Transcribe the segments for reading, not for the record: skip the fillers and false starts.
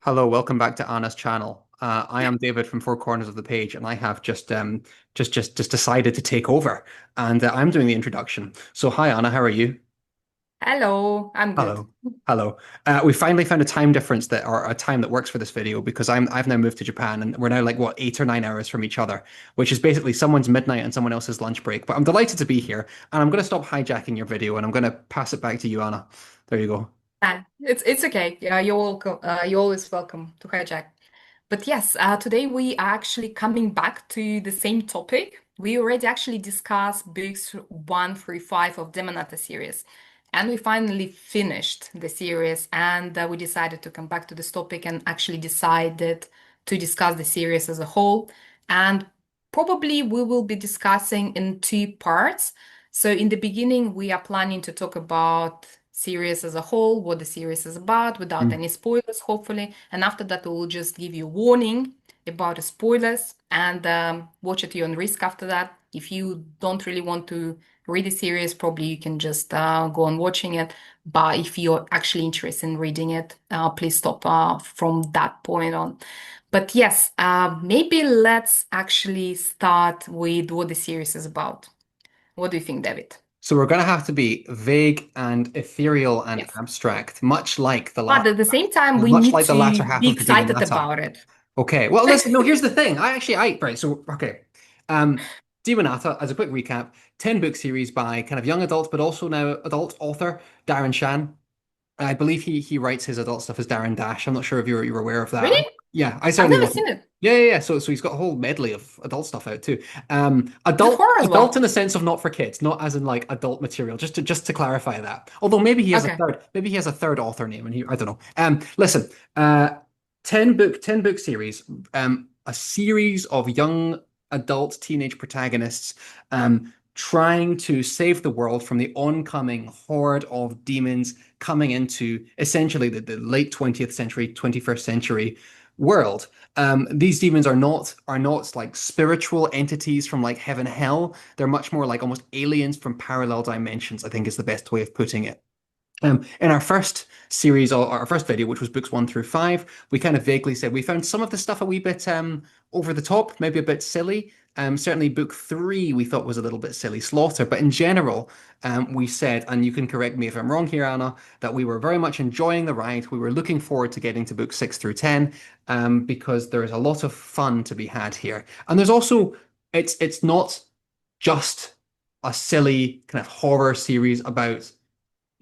Hello, welcome back to Anna's channel. I am David from Four Corners of the Page, and I have just decided to take over, and I'm doing the introduction. So, hi Anna, how are you? Hello, I'm good. Hello, hello. We finally found a time difference that, or a time that works for this video, because I've now moved to Japan, and we're now like what 8 or 9 hours from each other, which is basically someone's midnight and someone else's lunch break. But I'm delighted to be here, and I'm going to stop hijacking your video, and I'm going to pass it back to you, Anna. There you go. It's okay. Yeah, you're welcome. You're always welcome to hijack. But yes, today we are actually coming back to the same topic. We already actually discussed books 1 through 5 of Demonata series, and we finally finished the series. And we decided to come back to this topic and actually decided to discuss the series as a whole. And probably we will be discussing in two parts. So in the beginning, we are planning to talk about series as a whole, what the series is about, without Mm. any spoilers, hopefully. And after that, we will just give you a warning about the spoilers and watch at your own risk after that. If you don't really want to read the series, probably you can just go on watching it. But if you're actually interested in reading it, please stop from that point on. But yes, maybe let's actually start with what the series is about. What do you think, David? So we're going to have to be vague and ethereal and Yes. abstract, much like But at the same time, we much need like the latter to half be of the excited Demonata. about it. Okay. Well, listen. No, here's the thing. Right. So, okay. Um, Demonata, as a quick recap, 10 book series by kind of young adult, but also now adult author Darren Shan. I believe he writes his adult stuff as Darren Dash. I'm not sure if you're aware of that. Really? Yeah, I I've certainly never wasn't. seen it. Yeah. So he's got a whole medley of adult stuff out too. Is it Adult horror as adult well? in the sense of not for kids, not as in like adult material. Just to clarify that. Although Okay. maybe he has a third author name, and he I don't know. Listen. 10 book series. A series of young adult teenage protagonists. Trying to save the world from the oncoming horde of demons coming into essentially the late 20th century, 21st century world. These demons are not like spiritual entities from like heaven hell. They're much more like almost aliens from parallel dimensions, I think is the best way of putting it. In our first series, or our first video, which was books 1 through 5, we kind of vaguely said we found some of the stuff a wee bit over the top, maybe a bit silly. Certainly, book 3 we thought was a little bit silly, Slaughter. But in general, we said, and you can correct me if I'm wrong here, Anna, that we were very much enjoying the ride. We were looking forward to getting to book 6 through 10, because there is a lot of fun to be had here. And there's also, it's not just a silly kind of horror series about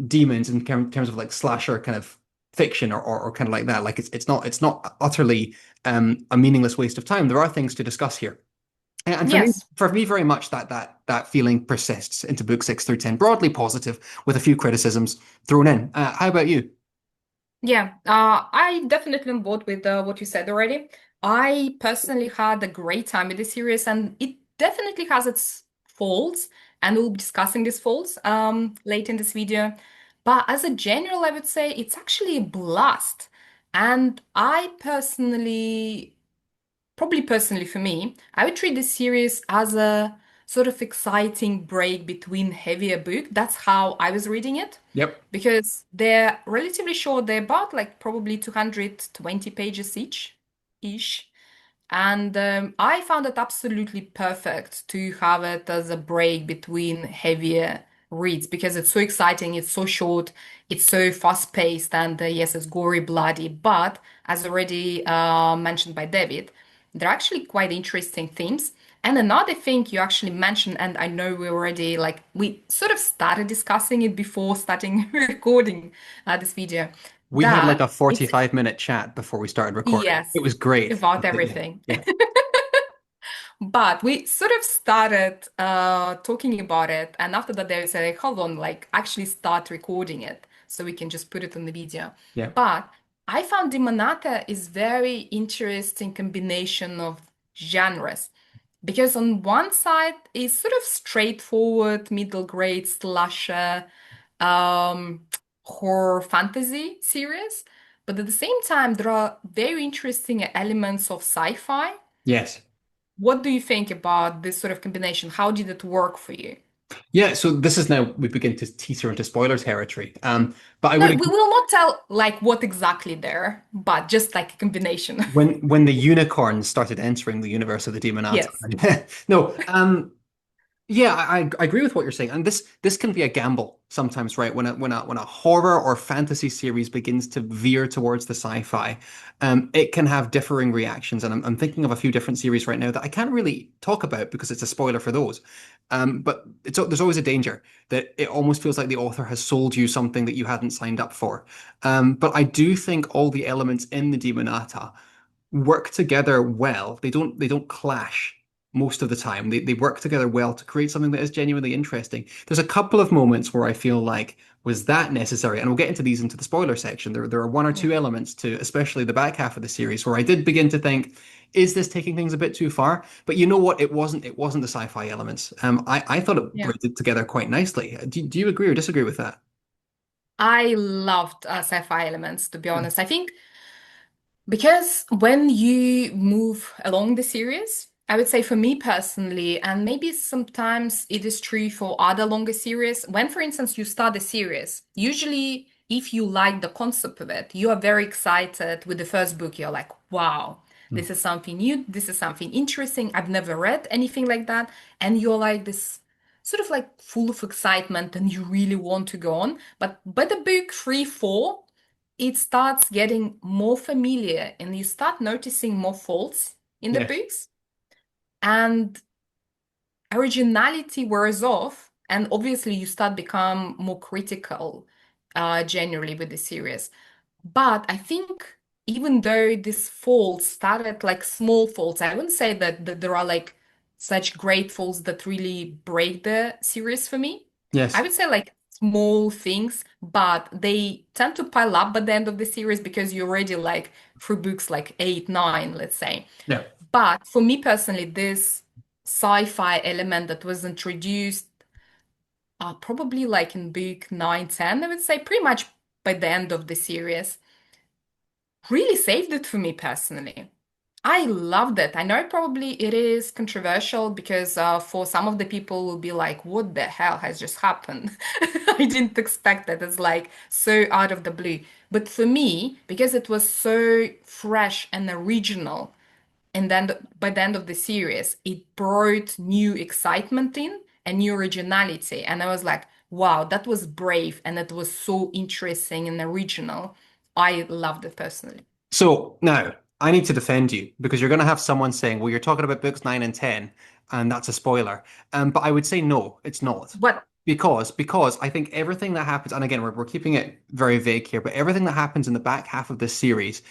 demons in terms of like slasher kind of fiction or kind of like that. Like it's not utterly a meaningless waste of time. There are things to discuss here. And Yes. for me, very much that feeling persists into book 6 through 10, broadly positive, with a few criticisms thrown in. How about you? Yeah. I definitely on board with what you said already. I personally had a great time with the series, and it definitely has its faults, and we'll be discussing these faults late in this video. But as a general, I would say it's actually a blast. And I personally probably personally for me, I would treat this series as a sort of exciting break between heavier book. That's how I was reading it Yep. because they're relatively short. They're about like probably 220 pages each, ish. And I found it absolutely perfect to have it as a break between heavier reads because it's so exciting, it's so short, it's so fast-paced, and yes, it's gory, bloody. But as already mentioned by David, they're actually quite interesting themes. And another thing you actually mentioned, and I know we already like we sort of started discussing it before starting recording this video, We had like that a it's 45-minute chat before we started recording. It yes, was great. about Yeah. everything. Yeah. But we sort of started talking about it, and after that, they said, like, "Hold on, like actually start recording it so we can just put it on the video." Yeah. But I found Demonata is very interesting combination of genres because on one side it's sort of straightforward middle grade slasher um, horror fantasy series, but at the same time there are very interesting elements of sci-fi. Yes. What do you think about this sort of combination? How did it work for you? Yeah, so this is now we begin to teeter into spoiler territory. But I No, would we agree, will not tell like what exactly there, but just like a combination. when the unicorns started entering the universe of the Demonata. Yes. No, yeah, I agree with what you're saying, and this can be a gamble sometimes, right? When a horror or fantasy series begins to veer towards the sci-fi, it can have differing reactions, and I'm thinking of a few different series right now that I can't really talk about because it's a spoiler for those. But there's always a danger that it almost feels like the author has sold you something that you hadn't signed up for. But I do think all the elements in the Demonata work together well. They don't clash most of the time. They work together well to create something that is genuinely interesting. There's a couple of moments where I feel like, was that necessary? And we'll get into these into the spoiler section. There are one or Yeah. two elements to, especially the back half of the series, where I did begin to think, is this taking things a bit too far? But you know what? It wasn't the sci-fi elements. I thought it Yeah. blended together quite nicely. Do you agree or disagree with that? I loved sci-fi elements, to be Hmm. honest. I think because when you move along the series, I would say for me personally, and maybe sometimes it is true for other longer series, when, for instance, you start a series, usually if you like the concept of it, you are very excited with the first book. You're like, wow, this is something new, this is something interesting. I've never read anything like that. And you're like this sort of like full of excitement and you really want to go on. But by the book three, four, it starts getting more familiar and you start noticing more faults in the Yes. books and originality wears off and obviously you start become more critical generally with the series. But I think even though these faults started like small faults, I wouldn't say that there are like such great faults that really break the series for me. I Yes. would say like small things, but they tend to pile up by the end of the series because you're already like through books like eight, nine, let's say. Yeah. But for me personally, this sci-fi element that was introduced probably like in book 9, 10, I would say pretty much by the end of the series really saved it for me personally. I loved it. I know probably it is controversial because for some of the people will be like, what the hell has just happened? I didn't expect that. It's like so out of the blue. But for me, because it was so fresh and original, and then by the end of the series, it brought new excitement in and new originality. And I was like, wow, that was brave and it was so interesting and original. I loved it personally. So now I need to defend you because you're going to have someone saying, well, you're talking about books 9 and 10, and that's a spoiler. But I would say no, it's not. What? Because I think everything that happens, and again, we're keeping it very vague here, but everything that happens in the back half of this series,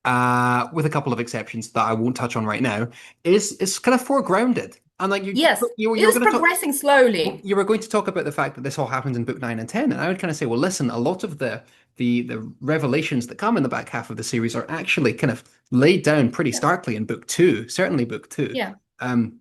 with a couple of exceptions that I won't touch on right now, is kind of foregrounded. And like Yes, you it you were is going to talk. progressing slowly. You were going to talk about the fact that this all happens in book 9 and 10, and I would kind of say, well, listen, a lot of the revelations that come in the back half of the series are actually kind of laid down pretty Yeah. starkly in book two, certainly book two. Yeah. Um,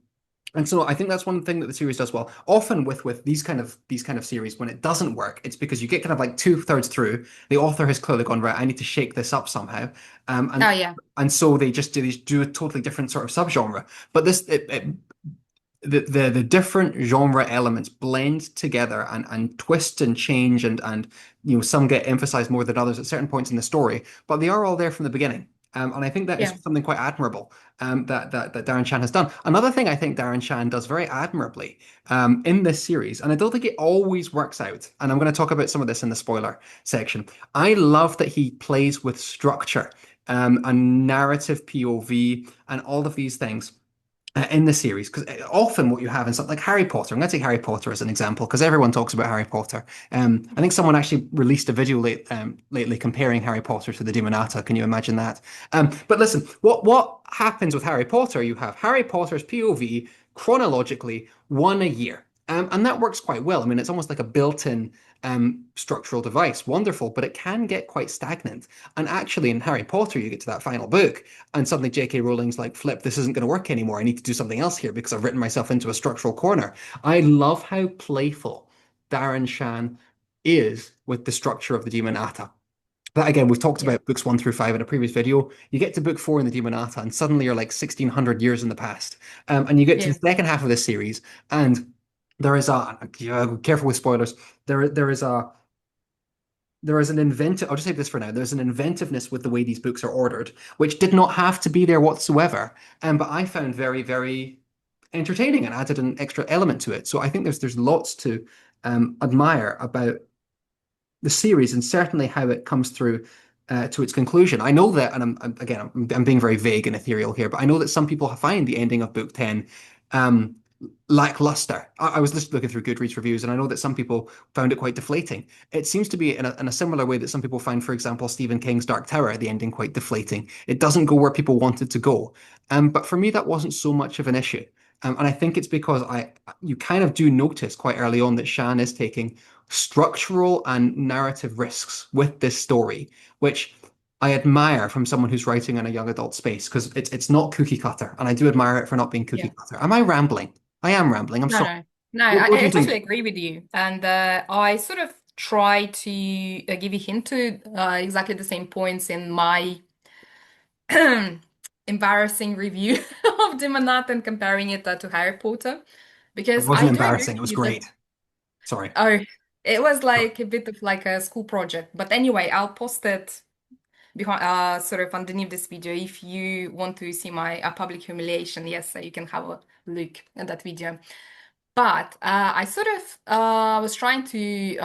and so I think that's one thing that the series does well. Often with these kind of series, when it doesn't work, it's because you get kind of like two-thirds through, the author has clearly gone, right, I need to shake this up somehow. Um, Oh, and yeah. and so they do a totally different sort of subgenre. But the different genre elements blend together and twist and change and some get emphasized more than others at certain points in the story, but they are all there from the beginning. And I think that is Yeah. something quite admirable that Darren Shan has done. Another thing I think Darren Shan does very admirably in this series, and I don't think it always works out, and I'm going to talk about some of this in the spoiler section. I love that he plays with structure, and narrative POV, and all of these things in the series, because often what you have in something like Harry Potter, I'm going to take Harry Potter as an example because everyone talks about Harry Potter. I think someone actually released a video lately comparing Harry Potter to the Demonata. Can you imagine that? But listen, what happens with Harry Potter? You have Harry Potter's POV chronologically one a year. And that works quite well. I mean, it's almost like a built-in structural device. Wonderful, but it can get quite stagnant. And actually, in Harry Potter, you get to that final book, and suddenly J.K. Rowling's like, flip, this isn't going to work anymore. I need to do something else here because I've written myself into a structural corner. I love how playful Darren Shan is with the structure of the Demonata. That again, we've talked Yeah. about books 1 through 5 in a previous video. You get to book 4 in the Demonata, and suddenly you're like 1600 years in the past. And you get to the Yeah. second half of this series, and There is a yeah, careful with spoilers. There is a there is an inventive, I'll just say this for now. There's an inventiveness with the way these books are ordered, which did not have to be there whatsoever. But I found very, very entertaining and added an extra element to it. So I think there's lots to admire about the series and certainly how it comes through to its conclusion. I know that, and I'm being very vague and ethereal here, but I know that some people find the ending of Book 10 um, lackluster. I was just looking through Goodreads reviews, and I know that some people found it quite deflating. It seems to be in a similar way that some people find, for example, Stephen King's Dark Tower, the ending quite deflating. It doesn't go where people wanted to go. But for me, that wasn't so much of an issue. And I think it's because you kind of do notice quite early on that Shan is taking structural and narrative risks with this story, which I admire from someone who's writing in a young adult space because it's not cookie cutter, and I do admire it for not being cookie Yeah. cutter. Am I rambling? I am rambling. I'm No, sorry. no, no. What do I you totally think? agree with you, and I sort of try to give a hint to exactly the same points in my embarrassing review of Demonata and comparing it to Harry Potter, It because wasn't I do agree embarrassing. It with was you that great. Sorry. oh, it was Sorry. like a bit of like a school project. But anyway, I'll post it behind sort of underneath this video if you want to see my public humiliation. Yes, you can have a look at that video. But I sort of was trying to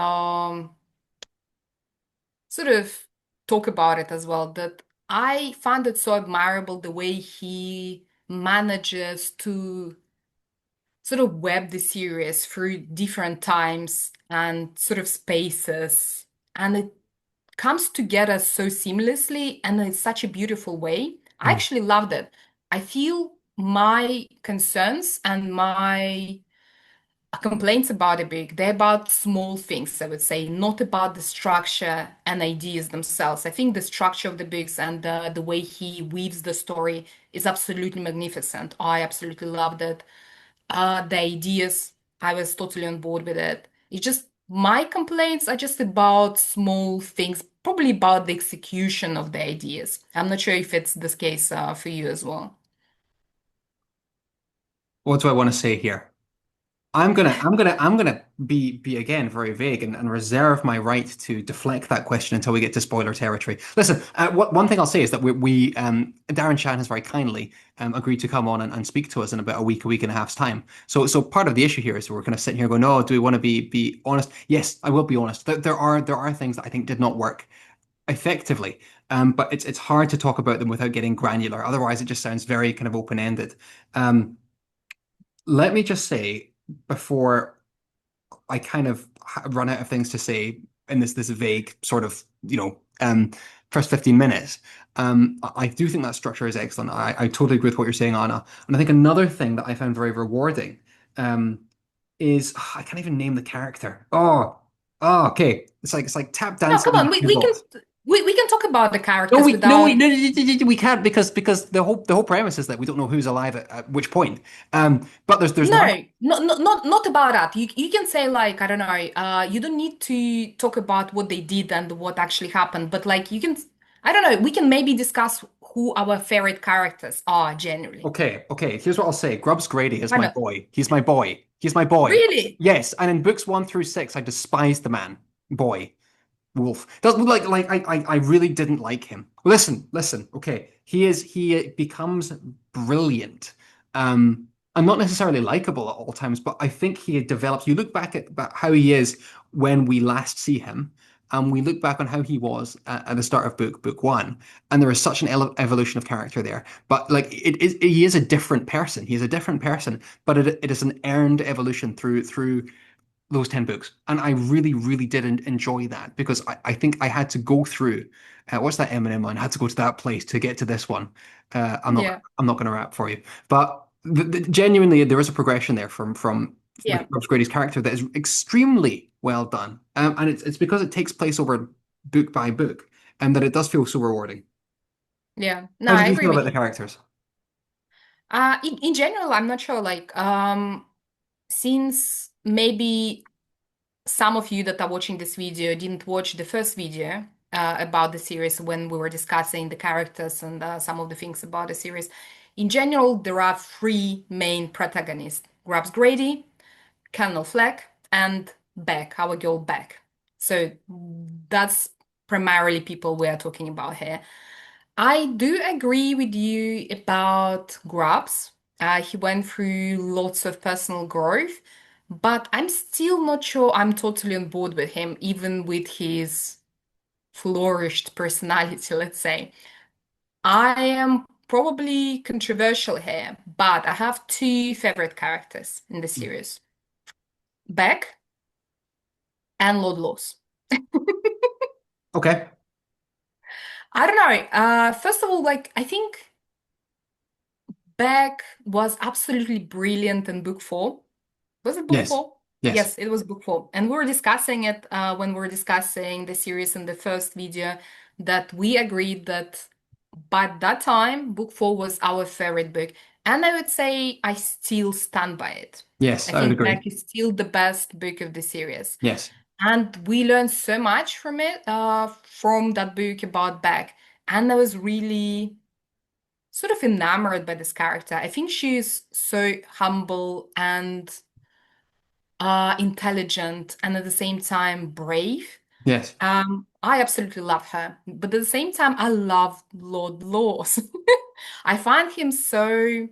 sort of talk about it as well, that I find it so admirable the way he manages to sort of web the series through different times and sort of spaces. And it comes together so seamlessly and in such a beautiful way. I Mm, actually loved it. I feel my concerns and my complaints about a book, they're about small things, I would say, not about the structure and ideas themselves. I think the structure of the books and the way he weaves the story is absolutely magnificent. I absolutely loved it. The ideas, I was totally on board with it. It's just my complaints are just about small things, probably about the execution of the ideas. I'm not sure if it's this case for you as well. what do I want to say here? I'm gonna be again very vague and reserve my right to deflect that question until we get to spoiler territory. Listen, one thing I'll say is that Darren Shan has very kindly agreed to come on and speak to us in about a week and a half's time. So part of the issue here is we're kind of sitting here going, no, do we want to be honest? Yes, I will be honest. There are things that I think did not work effectively. But it's hard to talk about them without getting granular. Otherwise, it just sounds very kind of open-ended. Um, Let me just say before I kind of run out of things to say in this vague sort of, first 15 minutes. I do think that structure is excellent. I totally agree with what you're saying, Anna. And I think another thing that I found very rewarding um, is I can't even name the character. Okay. It's like tap No, dancing come in on. a jukebox. We can talk about the No, characters we no, without. we can't because the whole premise is that we don't know who's alive at which point. But there's one. No, not about that. You can say like I don't know. You don't need to talk about what they did and what actually happened, but like you can. I don't know. We can maybe discuss who our favorite characters are generally. Okay. Here's what I'll say. Grubbs Grady is Why my not? boy. He's my boy. He's my boy. Really? Yes, and in books 1 through 6, I despise the man. Boy. Wolf. Doesn't like I really didn't like him. Listen. Okay, he becomes brilliant. I'm not necessarily likable at all times, but I think he had developed. You look back at about how he is when we last see him, and we look back on how he was at the start of book one, and there is such an evolution of character there. But like he is a different person. He is a different person, but it is an earned evolution through those 10 books. And I really, really did enjoy that because I think I had to go through what's that Eminem one? I had to go to that place to get to this one. I'm not Yeah. I'm not going to rap for you. But genuinely there is a progression there from Yeah. Robert Grady's character that is extremely well done. And it's because it takes place over book by book and that it does feel so rewarding. Yeah. No, How did I you agree feel with about the you. characters? In general, I'm not sure. Like, since maybe some of you that are watching this video didn't watch the first video about the series when we were discussing the characters and some of the things about the series. In general, there are three main protagonists: Grabs Grady, Colonel Fleck, and Beck, our girl Beck. So that's primarily people we are talking about here. I do agree with you about Grubbs. He went through lots of personal growth, but I'm still not sure I'm totally on board with him, even with his flourished personality, let's say. I am probably controversial here, but I have two favorite characters in the series, Beck and Lord Laws. Okay. I don't know. First of all, like I think Beck was absolutely brilliant in book four. Was it book Yes. four? Yes. Yes, it was book four. And we were discussing it when we were discussing the series in the first video that we agreed that by that time, book four was our favorite book. And I would say I still stand by it. Yes, I I would think Beck agree. is still the best book of the series. Yes. And we learned so much from it, from that book about Beck. And I was really sort of enamored by this character. I think she's so humble and intelligent and at the same time brave. Yes. I absolutely love her, but at the same time, I love Lord Laws. I find him so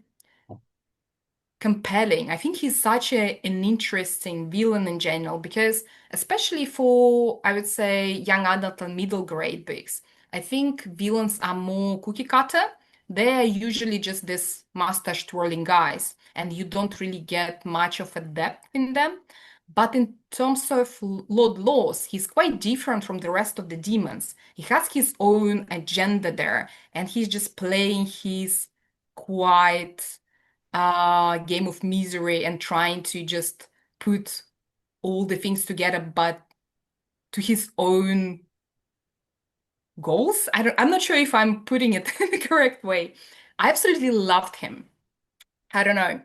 compelling. I think he's such an interesting villain in general because, especially for, I would say, young adult and middle grade books, I think villains are more cookie cutter. They are usually just this mustache twirling guys, and you don't really get much of a depth in them. But in terms of Lord Laws, he's quite different from the rest of the demons. He has his own agenda there, and he's just playing his quite game of misery and trying to just put all the things together, but to his own goals. I'm not sure if I'm putting it in the correct way. I absolutely loved him. I don't know.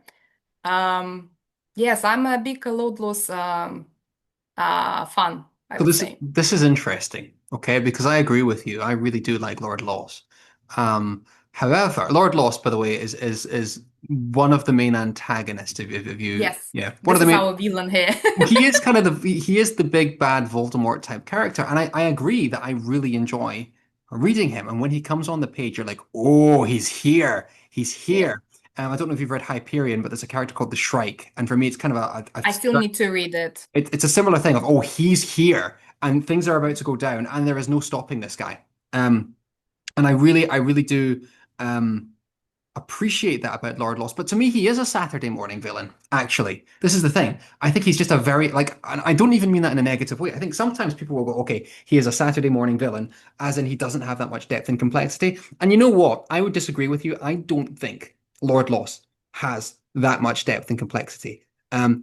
Um, yes, I'm a big Lord Loss fan, I So would this say. this is interesting, okay? Because I agree with you. I really do like Lord Loss. Um, However, Lord Loss, by the way, is one of the main antagonists. If you, Yes, yeah, one of this the is main. our villain here. He is kind of he is the big bad Voldemort type character, and I agree that I really enjoy reading him. And when he comes on the page, you're like, oh, he's here, he's Yeah, here. I don't know if you've read Hyperion, but there's a character called the Shrike, and for me, it's kind of I still need to read it. it's a similar thing of, oh, he's here, and things are about to go down, and there is no stopping this guy. Um, and I really do. Um, appreciate that about Lord Lost. But to me, he is a Saturday morning villain, actually. This is the thing. I think he's just a very, like, and I don't even mean that in a negative way. I think sometimes people will go, okay, he is a Saturday morning villain, as in he doesn't have that much depth and complexity. And you know what? I would disagree with you. I don't think Lord Lost has that much depth and complexity.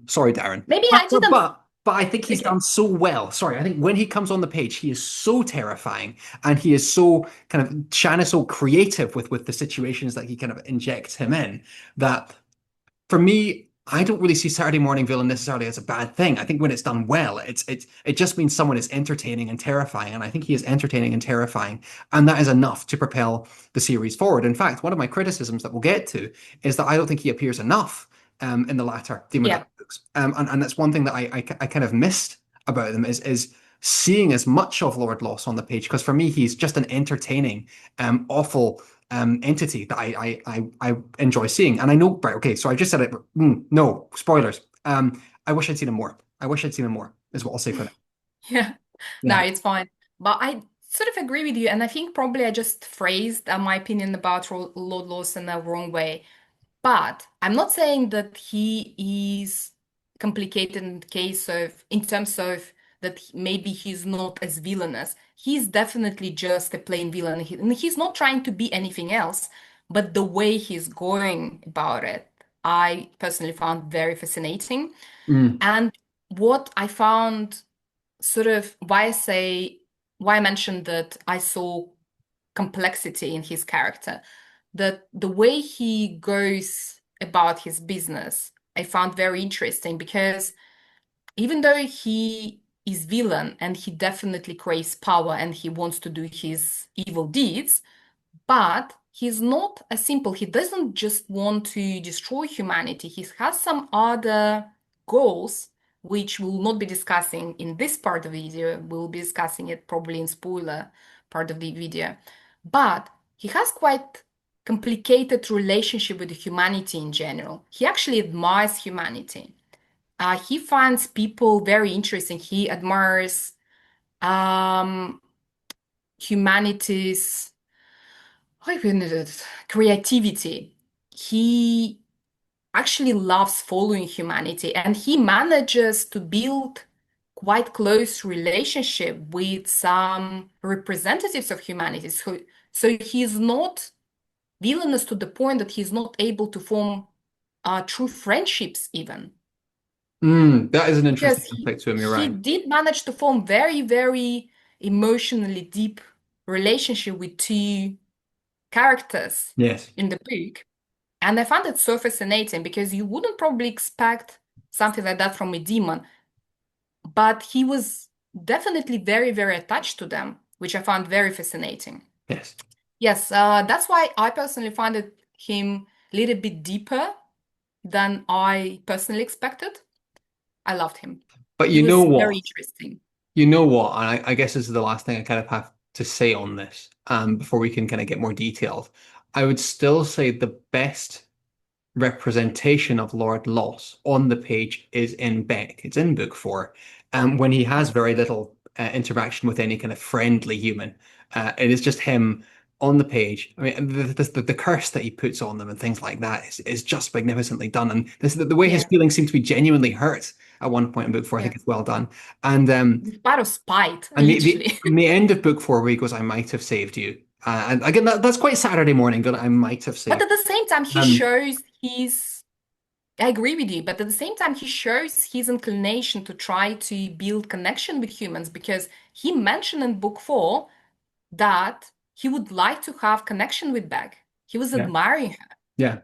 Sorry, Darren. Maybe But, I but, didn't. but, but I think he's done Okay. so well. Sorry, I think when he comes on the page, he is so terrifying and he is so kind of Shan is so creative with the situations that he kind of injects him in that for me, I don't really see Saturday morning villain necessarily as a bad thing. I think when it's done well, it just means someone is entertaining and terrifying, and I think he is entertaining and terrifying, and that is enough to propel the series forward. In fact, one of my criticisms that we'll get to is that I don't think he appears enough in the latter Demonata Yeah. books, and that's one thing that I kind of missed about them is seeing as much of Lord Loss on the page because for me he's just an entertaining, awful entity that I enjoy seeing. And I know, right, okay, so I just said it. No, spoilers. I wish I'd seen him more. I wish I'd seen him more, is what I'll say for that. Yeah. No, Yeah. it's fine. But I sort of agree with you. And I think probably I just phrased my opinion about Lord Lawson the wrong way. But I'm not saying that he is complicated in the case of, in terms of that maybe he's not as villainous. He's definitely just a plain villain. And he's not trying to be anything else. But the way he's going about it, I personally found very fascinating. Mm, And what I found sort of why I mentioned that I saw complexity in his character, that the way he goes about his business, I found very interesting because even though he is villain and he definitely craves power and he wants to do his evil deeds, but he's not as simple. He doesn't just want to destroy humanity. He has some other goals, which we'll not be discussing in this part of the video. We'll be discussing it probably in spoiler part of the video. But he has quite complicated relationship with humanity in general. He actually admires humanity. He finds people very interesting. He admires um, humanity's how can it, creativity. He actually loves following humanity, and he manages to build quite close relationship with some representatives of humanity. So he's not villainous to the point that he's not able to form true friendships even. That is an interesting Because aspect to him. You're he right. did manage to form very, very emotionally deep relationship with two characters Yes. in the book. And I found it so fascinating because you wouldn't probably expect something like that from a demon, but he was definitely very, very attached to them, which I found very fascinating. Yes. Yes, that's why I personally find him a little bit deeper than I personally expected. I loved him. But He you know was very what? interesting. You know what? And I guess this is the last thing I kind of have to say on this, before we can kind of get more detailed. I would still say the best representation of Lord Loss on the page is in Beck. It's in book four. When he has very little interaction with any kind of friendly human, it is just him on the page. I mean, the curse that he puts on them and things like that is just magnificently done. And the way his Yeah, feelings seem to be genuinely hurt at one point in book four, I yeah. think it's well done. And With part of spite, and the literally. and the end of book four where he goes, "I might have saved you." And again, that's quite Saturday morning. Going, "I might have But saved." at the same time, he Um, shows his I agree with you, but at the same time, he shows his inclination to try to build connection with humans because he mentioned in book four that he would like to have connection with Beg. He was yeah, admiring her. yeah,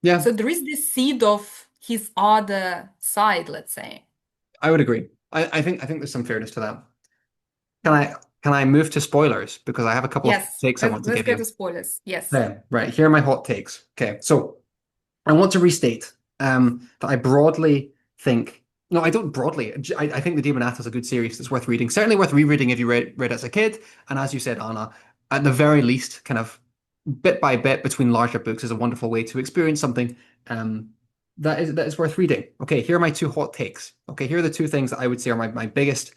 yeah. So there is this seed of his other side, let's say. I would agree. I think there's some fairness to that. Can I move to spoilers because I have a couple of Yes, takes I want to let's give go you. to spoilers. Yes. Okay, right. Here are my hot takes. Okay, so I want to restate that I broadly think. No, I don't broadly. I think the Demonata is a good series. It's worth reading. Certainly worth rereading if you read as a kid. And as you said, Anna, at the very least, kind of bit by bit between larger books is a wonderful way to experience something um, that is worth reading. Okay, here are my two hot takes. Okay, here are the two things that I would say are my biggest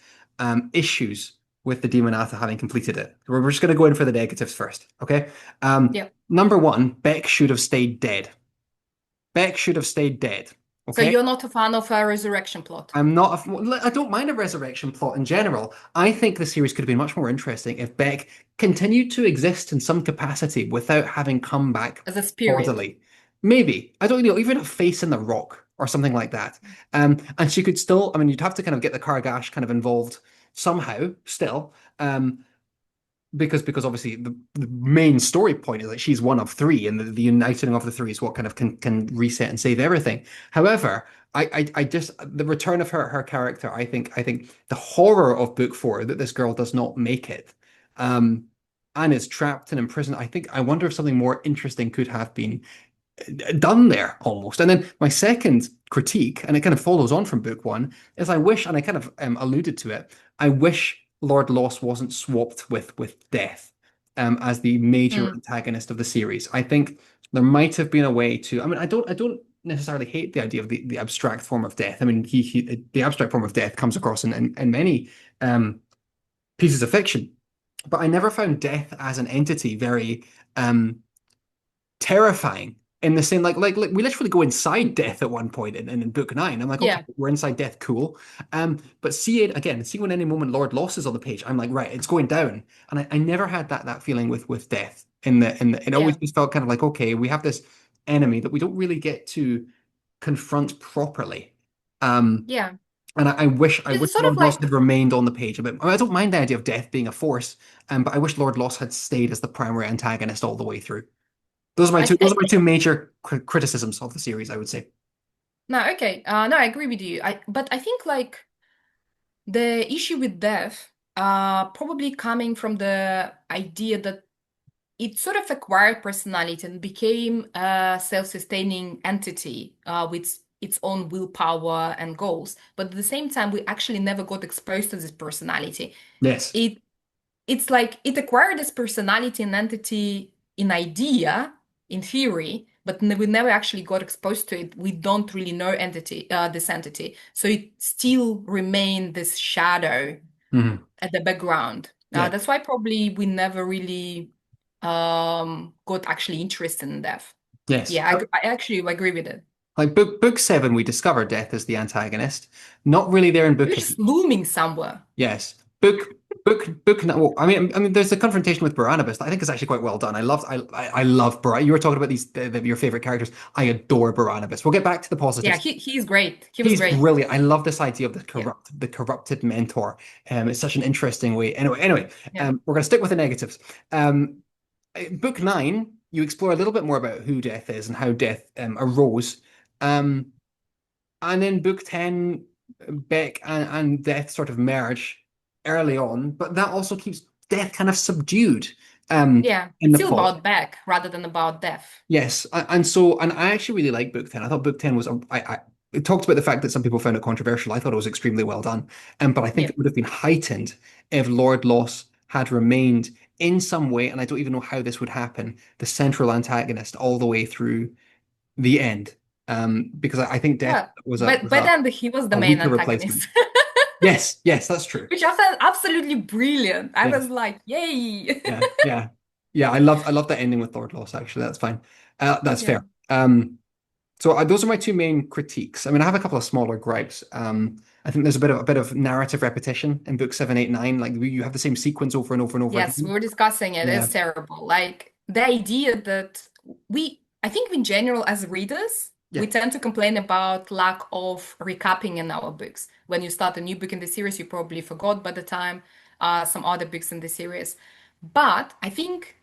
issues with the Demonata having completed it. We're just going to go in for the negatives first. Okay, Yeah. number one, Beck should have stayed dead. Beck should have stayed dead. So Okay. you're not a fan of a resurrection plot I'm not. I don't mind a resurrection plot in general. I think the series could have been much more interesting if Beck continued to exist in some capacity without having come back as a spirit. bodily. Maybe I don't know, even a face in the rock or something like that. And she could still. I mean, you'd have to kind of get the Kargash kind of involved somehow. Still, because obviously the main story point is that she's one of three, and the uniting of the three is what kind of can reset and save everything. However, I just the return of her character, I think the horror of book four that this girl does not make it, and is trapped and imprisoned. I wonder if something more interesting could have been done there almost. And then my second critique, and it kind of follows on from book one, is I wish, and I kind of alluded to it, I wish Lord Loss wasn't swapped with Death as the major Mm, antagonist of the series. I think there might have been a way to. I mean, I don't necessarily hate the idea of the abstract form of death. I mean, the abstract form of death comes across in many um, pieces of fiction, but I never found death as an entity very um, terrifying in the same like we literally go inside death at one point in book nine. I'm like, okay, yeah, we're inside death, cool. But see it again, see when any moment Lord Loss is on the page, I'm like, right, it's going down. And I never had that feeling with death in the it always yeah, just felt kind of like, okay, we have this enemy that we don't really get to confront properly. Um yeah. and I wish It's sort of Lord Loss like, had remained on the page a bit. I mean, I don't mind the idea of death being a force, but I wish Lord Loss had stayed as the primary antagonist all the way through. Those are my I, two. I Those are my think, two major criticisms of the series, I would say. no, okay. No, I agree with you. But I think like the issue with death, probably coming from the idea that it sort of acquired personality and became a self-sustaining entity, with its own willpower and goals. But at the same time, we actually never got exposed to this personality. Yes. It it's like it acquired this personality and entity in idea, in theory, but we never actually got exposed to it. We don't really know this entity, so it still remained this shadow Hmm. at the background. Yeah. That's why probably we never really got actually interested in death. Yes. Yeah, I actually agree with it. Like book seven, we discover death as the antagonist. Not really there in They're book just eight. looming somewhere. Yes. Well, I mean, there's a confrontation with Barnabas that I think is actually quite well done. I love Bar. You were talking about your favorite characters. I adore Barnabas. We'll get back to the Yeah, positives. he's great. He was He's great. brilliant. I love this idea of Yeah, the corrupted mentor. It's such an interesting way. Anyway, yeah, we're going to stick with the negatives. Um, book nine, you explore a little bit more about who death is and how death arose. Um, and then book 10, Beck and Death sort of merge early on, but that also keeps Death kind of subdued yeah. in It's the still plot. about Beck rather than about death. Yes, and I actually really like book 10. I thought book 10 was it talked about the fact that some people found it controversial. I thought it was extremely well done. But I think Yeah. it would have been heightened if Lord Loss had remained in some way, and I don't even know how this would happen, the central antagonist all the way through the end. Because I think Death Yeah, but was by then he was the a main weaker replacement. antagonist, Yes, that's true. which I found absolutely brilliant. I Yes, was like, yay! yeah, yeah, yeah. I love that ending with Lord Loss. Actually, that's fine. That's Yeah. fair. So those are my two main critiques. I mean, I have a couple of smaller gripes. I think there's a bit of narrative repetition in book seven, eight, nine. Like you have the same sequence over and over and over Yes, we again. were discussing it. Yeah, It's terrible. Like the idea that I think in general as readers, yeah, we tend to complain about lack of recapping in our books. When you start a new book in the series, you probably forgot by the time some other books in the series. But I think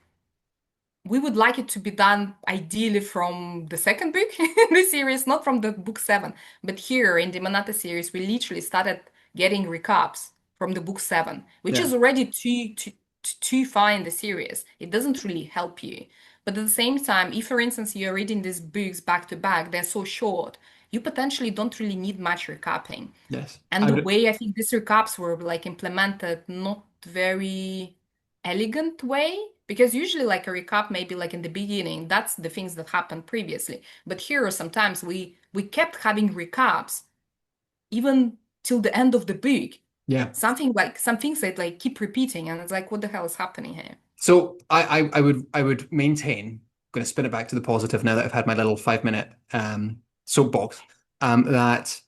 we would like it to be done ideally from the second book in the series, not from the book seven. But here in the Demonata series, we literally started getting recaps from the book seven, which yeah, is already too far in the series. It doesn't really help you. But at the same time, if for instance you're reading these books back to back, they're so short, you potentially don't really need much recapping. yes. And I the would, way I think these recaps were like implemented, not very elegant way, because usually like a recap maybe like in the beginning, that's the things that happened previously. But here sometimes we kept having recaps even till the end of the book. yeah. Something like some things that like keep repeating, and it's like, what the hell is happening here? So I would maintain. I'm going to spin it back to the positive now that I've had my little 5 minute soapbox. That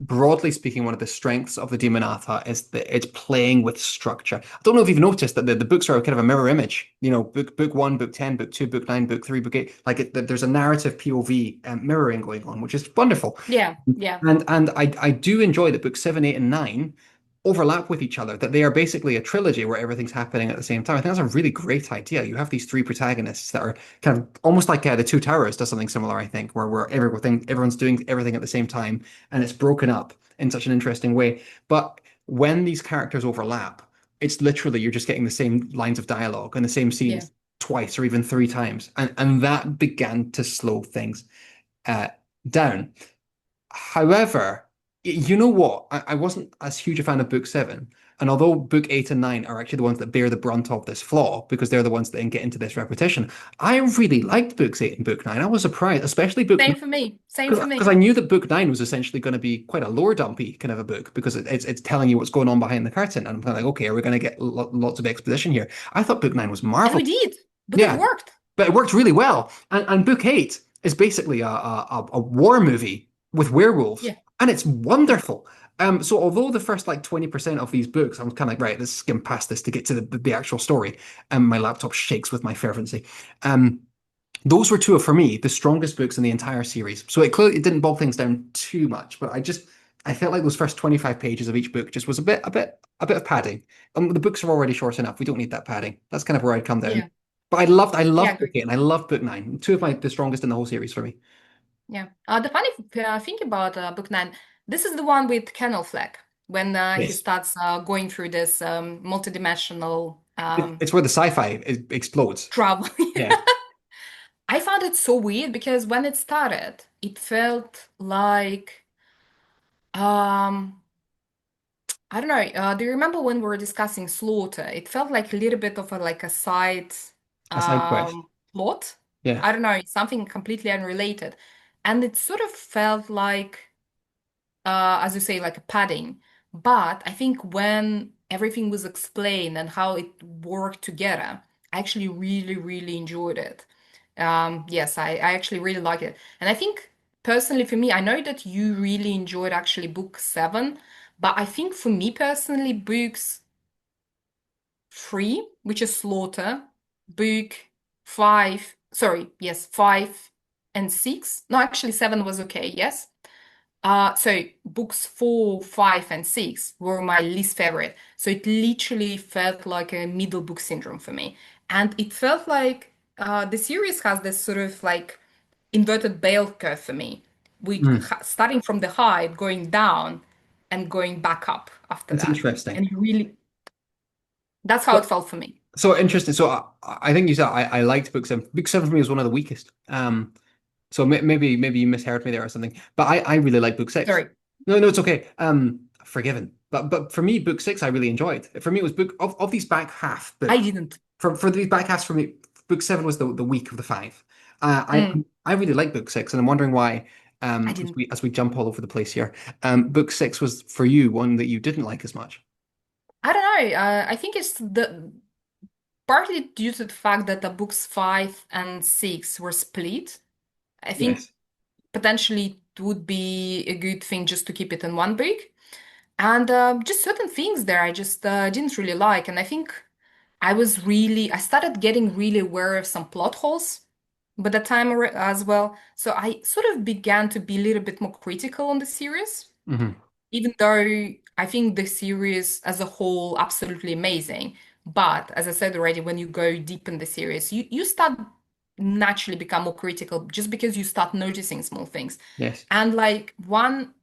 broadly speaking, one of the strengths of the Demonata is that it's playing with structure. I don't know if you've noticed that the books are kind of a mirror image. You know, book one, book 10, book two, book nine, book three, book eight. Like there's a narrative POV mirroring going on, which is wonderful. Yeah, yeah, And I do enjoy that book seven, eight, and nine overlap with each other, that they are basically a trilogy where everything's happening at the same time. I think that's a really great idea. You have these three protagonists that are kind of almost like the Two Towers does something similar, I think, where everyone's doing everything at the same time and it's broken up in such an interesting way. But when these characters overlap, it's literally you're just getting the same lines of dialogue and the same yeah. scenes twice or even three times. And that began to slow things uh, down. However, you know what? I wasn't as huge a fan of book seven. And although book eight and nine are actually the ones that bear the brunt of this flaw because they're the ones that then get into this repetition, I really liked books eight and book nine. I was surprised, especially book Same for me. Same for because I me. knew that book nine was essentially going to be quite a lore dumpy kind of a book because it's telling you what's going on behind the curtain. And I'm kind of like, okay, are we going to get lots of exposition here? I thought book nine was And we marvelous. did, but it Yeah, worked. but it worked really well. And book eight is basically a war movie with werewolves, Yeah, and it's yeah, wonderful. So although the first like 20% of these books, I'm kind of like, right, let's skim past this to get to the actual story. And my laptop shakes with my fervency. Um, those were two of, for me, the strongest books in the entire series. So it didn't bog things down too much, but I felt like those first 25 pages of each book just was a bit of padding. The books are already short enough. We don't need that padding. That's kind of where I'd come down. yeah, But I yeah, loved book agree. eight and I loved book nine. Two of the strongest in the whole series for me. Yeah. The funny thing about book nine, this is the one with Kennel Fleck when he Yes. starts going through this multidimensional It's where the sci-fi explodes. travel. Yeah. I found it so weird because when it started, it felt like um I don't know. Do you remember when we were discussing Slaughter? It felt like a little bit of a like a side A side quest. plot. Yeah. I don't know, something completely unrelated. And it sort of felt like as you say, like a padding. But I think when everything was explained and how it worked together, I actually really, really enjoyed it. Yes, I actually really like it. And I think personally for me, I know that you really enjoyed actually book seven, but I think for me personally, books three, which is Slaughter, book five, sorry, yes, five and six. No, actually seven was okay, yes. So books four, five, and six were my least favorite. So it literally felt like a middle book syndrome for me. And it felt like the series has this sort of like inverted bell curve for me. Mm. Starting from the high, going down, and going back up after It's that. interesting. And it really, that's how it So, felt for me. so interesting. So I think you said I liked book seven. Book seven for me was one of the weakest. So maybe you misheard me there or something. But I really like book six. Sorry, No, no, it's okay. Forgiven. But for me, book six I really enjoyed. For me, it was book of these back half I book. didn't. For these back halves for me, book seven was the weak of the five. Mm, I really like book six, and I'm wondering why. I As didn't. we jump all over the place here, book six was for you one that you didn't like as much. I don't know. I think it's the partly due to the fact that the books five and six were split. I think Yes. potentially it would be a good thing just to keep it in one book. And just certain things there I just didn't really like. And I think I started getting really aware of some plot holes by the time as well. So I sort of began to be a little bit more critical on the series, Hmm. even though I think the series as a whole absolutely amazing. But as I said already, when you go deep in the series, you start naturally become more critical just because you start noticing small things. Yes. And like one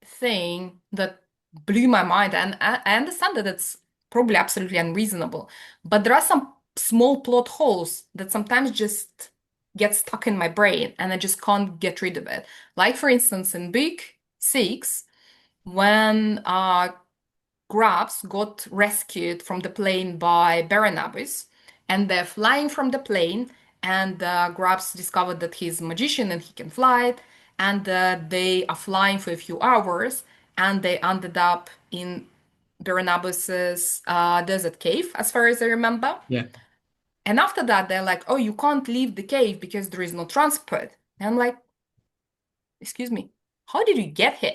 thing that blew my mind, and I understand that it's probably absolutely unreasonable, but there are some small plot holes that sometimes just get stuck in my brain and I just can't get rid of it. Like for instance, in book six when Grabs got rescued from the plane by Barnabas, and they're flying from the plane, and Grabs discovered that he's a magician and he can fly, and they are flying for a few hours, and they ended up in Barnabas's desert cave, as far as I remember. Yeah. And after that, they're like, "Oh, you can't leave the cave because there is no transport." And I'm like, "Excuse me, how did you get here?"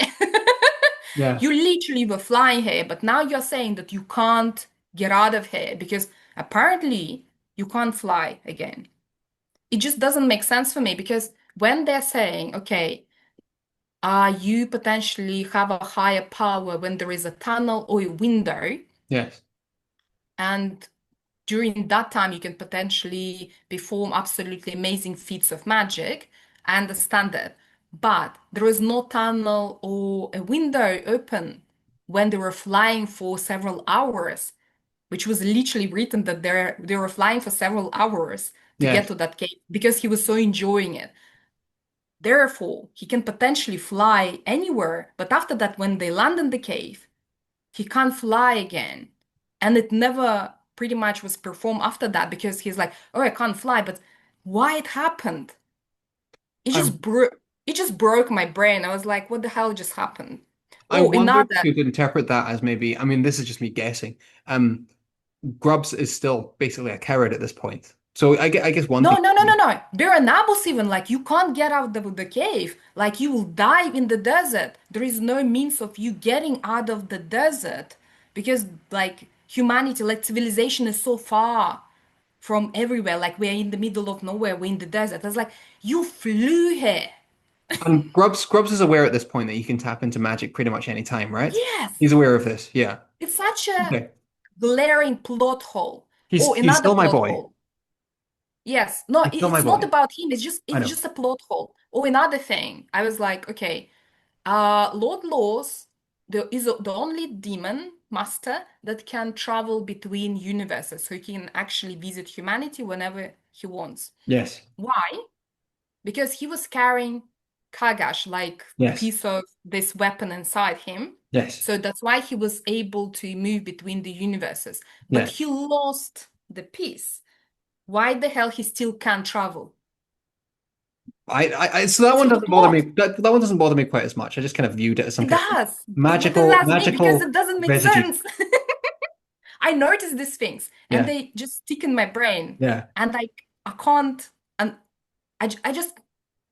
Yeah. You literally were flying here, but now you're saying that you can't get out of here because apparently you can't fly again. It just doesn't make sense for me because when they're saying, okay, you potentially have a higher power when there is a tunnel or a window, Yes. and during that time you can potentially perform absolutely amazing feats of magic. I understand that. But there is no tunnel or a window open when they were flying for several hours, which was literally written that they were flying for several hours to get Yes. to that cave because he was so enjoying it. Therefore, he can potentially fly anywhere, but after that, when they land in the cave, he can't fly again. And it never pretty much was performed after that because he's like, oh, I can't fly. But why it happened? It I just broke. It just broke my brain. I was like, what the hell just happened? I Oh, wonder another. if you could interpret that as maybe, I mean, this is just me guessing. Um, Grubbs is still basically a coward at this point. So I guess one No, thing. no, no, no, no. Barnabas even like you can't get out of the cave. Like you will die in the desert. There is no means of you getting out of the desert because like humanity, like civilization is so far from everywhere. Like we're in the middle of nowhere. We're in the desert. It's like you flew here. And Grubbs is aware at this point that you can tap into magic pretty much any time, right? Yes, He's aware of this. Yeah. it's such a Okay. glaring plot hole. Oh, He's another still my plot boy. hole. Yes, no, He's still my it's not boy. about him. It's just I it's know. just a plot hole. Oh, another thing. I was like, okay, Lord Laws the only demon master that can travel between universes, so he can actually visit humanity whenever he wants. Yes. Why? because he was carrying Kagash, like the Yes. piece of this weapon inside him. Yes. So that's why he was able to move between the universes. But Yeah. he lost the piece. Why the hell he still can't travel? So that It's one really doesn't bother me. odd. That one doesn't bother me quite as much. I just kind of viewed it as some It kind of does. But it magical, does me because it magical doesn't make residue. sense. I notice these things and Yeah. they just stick in my brain. Yeah. And like I can't, and I just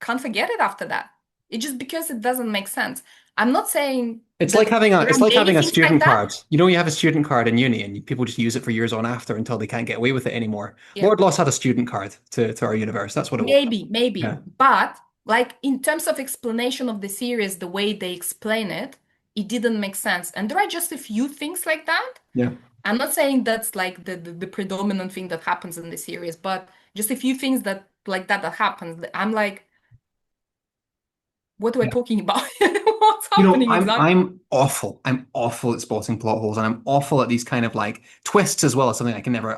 can't forget it after that. It's just because it doesn't make sense. I'm not saying that there It's are like many having a things like student that. card. You know, you have a student card in uni and people just use it for years on after until they can't get away with it anymore. Yeah, Lord Loss had a student card to our universe. That's what it was. maybe. Yeah. But like in terms of explanation of the series, the way they explain it, it didn't make sense. And there are just a few things like that. Yeah. I'm not saying that's like the predominant thing that happens in the series, but just a few things that like that happens. I'm like, what are we talking about? What's You know, happening exactly? I'm awful. I'm awful at spotting plot holes, and I'm awful at these kind of like twists as well as something I can never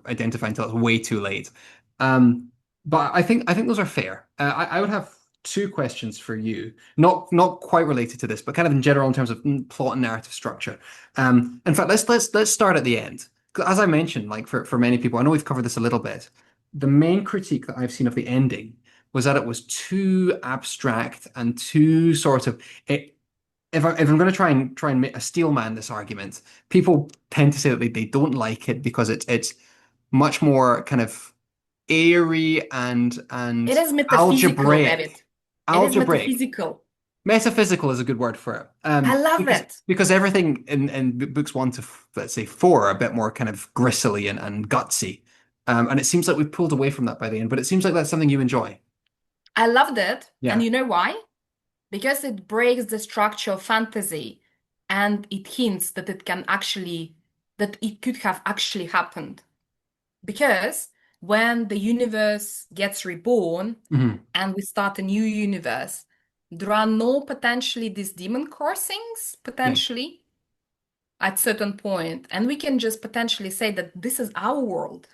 identify until it's way too late. Um, but I think those are fair. I would have two questions for you, not quite related to this, but kind of in general in terms of plot and narrative structure. In fact, let's start at the end. 'Cause as I mentioned, like for many people, I know we've covered this a little bit. The main critique that I've seen of the ending was that it was too abstract and too sort of it if I'm going to try and make a steel man this argument, people tend to say that they don't like it because it's much more kind of airy It and is metaphysical, David. algebraic. It is Algebraic. metaphysical. Metaphysical is a good word for it. I love it. Because everything in books one to let's say four are a bit more kind of gristly and gutsy. And it seems like we've pulled away from that by the end, but it seems like that's something you enjoy. I loved it. And Yeah. you know why? Because it breaks the structure of fantasy and it hints that that it could have actually happened. Because when the universe gets reborn Mhm. and we start a new universe, there are no potentially these demon crossings, Yeah. potentially at certain point, and we can just potentially say that this is our world.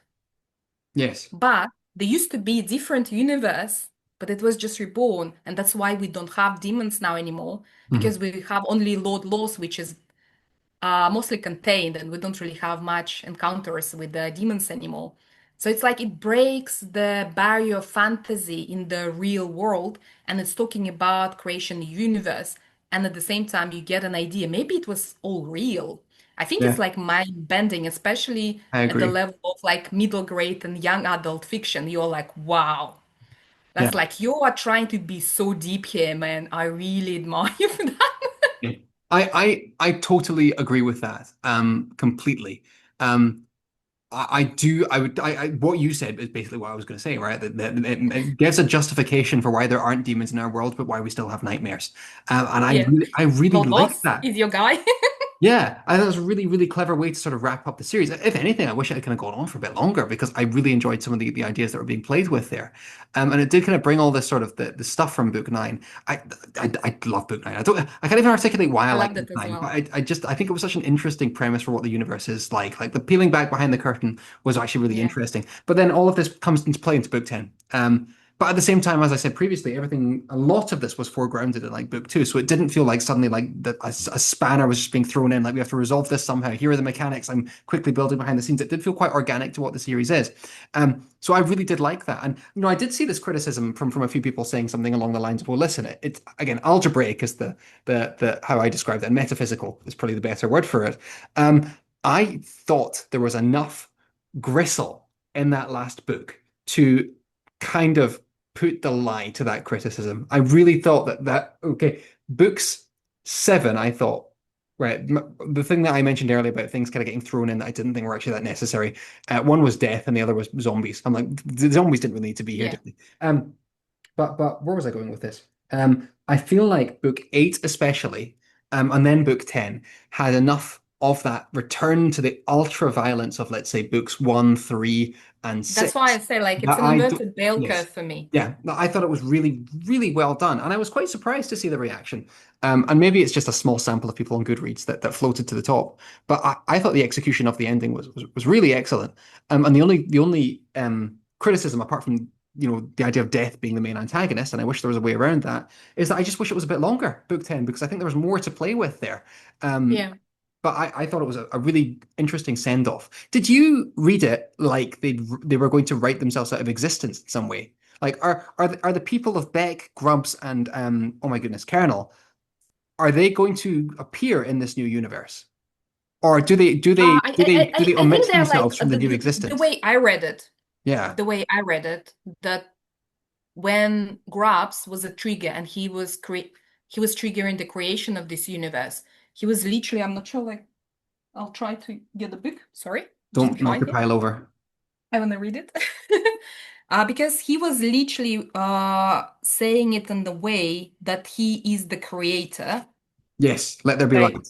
Yes. But there used to be a different universe, but it was just reborn, and that's why we don't have demons now anymore, Mhm. because we have only Lord Laws, which is mostly contained, and we don't really have much encounters with the demons anymore. So it's like it breaks the barrier of fantasy in the real world, and it's talking about creation universe. And at the same time, you get an idea. Maybe it was all real. I think it's Yeah, like mind bending, especially I at the agree. level of like middle grade and young adult fiction. You're like, wow, Yeah. that's like you are trying to be so deep here, man. I really admire you for that. Yeah. I totally agree with that. Completely. Um, I do. What you said is basically what I was going to say, right? That it gives a justification for why there aren't demons in our world, but why we still have nightmares. And Yeah, I really Lord like Loss that. is your guy. Yeah, I thought it was a really, really clever way to sort of wrap up the series. If anything, I wish it had kind of gone on for a bit longer because I really enjoyed some of the ideas that were being played with there. And it did kind of bring all this sort of the stuff from book nine. I, I love book nine. I can't even articulate why I I like loved book it as nine, but well. I think it was such an interesting premise for what the universe is like. Like the peeling back behind the curtain was actually really Yeah. interesting. But then all of this comes into play into book 10. But at the same time, as I said previously, a lot of this was foregrounded in like book two, so it didn't feel like suddenly like a spanner was just being thrown in. Like we have to resolve this somehow. Here are the mechanics. I'm quickly building behind the scenes. It did feel quite organic to what the series is. So I really did like that. And I did see this criticism from a few people saying something along the lines of, "Well, listen, it's again algebraic is the how I described it, and metaphysical is probably the better word for it." I thought there was enough gristle in that last book to kind of put the lie to that criticism. I really thought that okay, books seven, I thought, right, the thing that I mentioned earlier about things kind of getting thrown in that I didn't think were actually that necessary. One was death, and the other was zombies. I'm like, the zombies didn't really need to be here, Yeah. did they? But where was I going with this? I feel like book eight, especially, and then book 10 had enough of that return to the ultra violence of, let's say, books one, three, and That's why I six. say like it's That an I do, inverted bell yes, curve for me. yeah, I thought it was really, really well done, and I was quite surprised to see the reaction. And maybe it's just a small sample of people on Goodreads that floated to the top, but I thought the execution of the ending was really excellent. And the only criticism apart from the idea of death being the main antagonist, and I wish there was a way around that, is that I just wish it was a bit longer, book 10, because I think there was more to play with there. Um, Yeah. but I thought it was a really interesting send-off. Did you read it like they were going to write themselves out of existence in some way? Like, are the people of Beck, Grubbs, and oh my goodness, Colonel, are they going to appear in this new universe? Or do they I think omit they're like themselves from the new the existence? way I read it, Yeah. the way I read it, that when Grubbs was a trigger and he was triggering the creation of this universe, he was literally, I'm not sure, like I'll try to get the book. Sorry, just Don't knock behind your me. pile over. I want to read it. Because he was literally saying it in the way that he is the creator. Yes, let there be So light.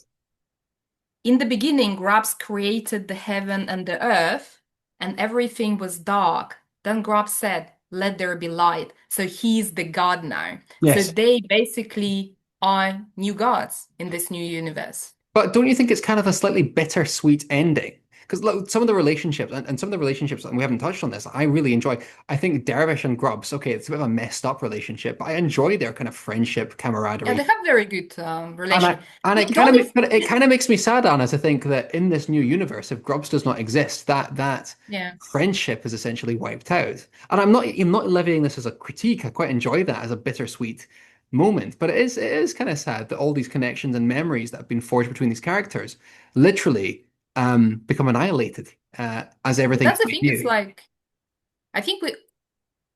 in the beginning, Grabs created the heaven and the earth, and everything was dark. Then Grabs said, "Let there be light." So he's the God now. So Yes. they basically are new gods in this new universe. But don't you think it's kind of a slightly bittersweet ending? Because some of the relationships, and some of the relationships, and we haven't touched on this, I really enjoy. I think Dervish and Grubbs, okay, it's a bit of a messed up relationship, but I enjoy their kind of friendship, Yeah, they camaraderie. have very good And relation. I and it The kind of only, but it kind of makes me sad, Anna, to think that in this new universe, if Grubbs does not exist, that yeah. friendship is essentially wiped out. And I'm not levying this as a critique. I quite enjoy that as a bittersweet moment. But it is kind of sad that all these connections and memories that have been forged between these characters literally become annihilated as But everything that's the becomes thing. It's new. like I think we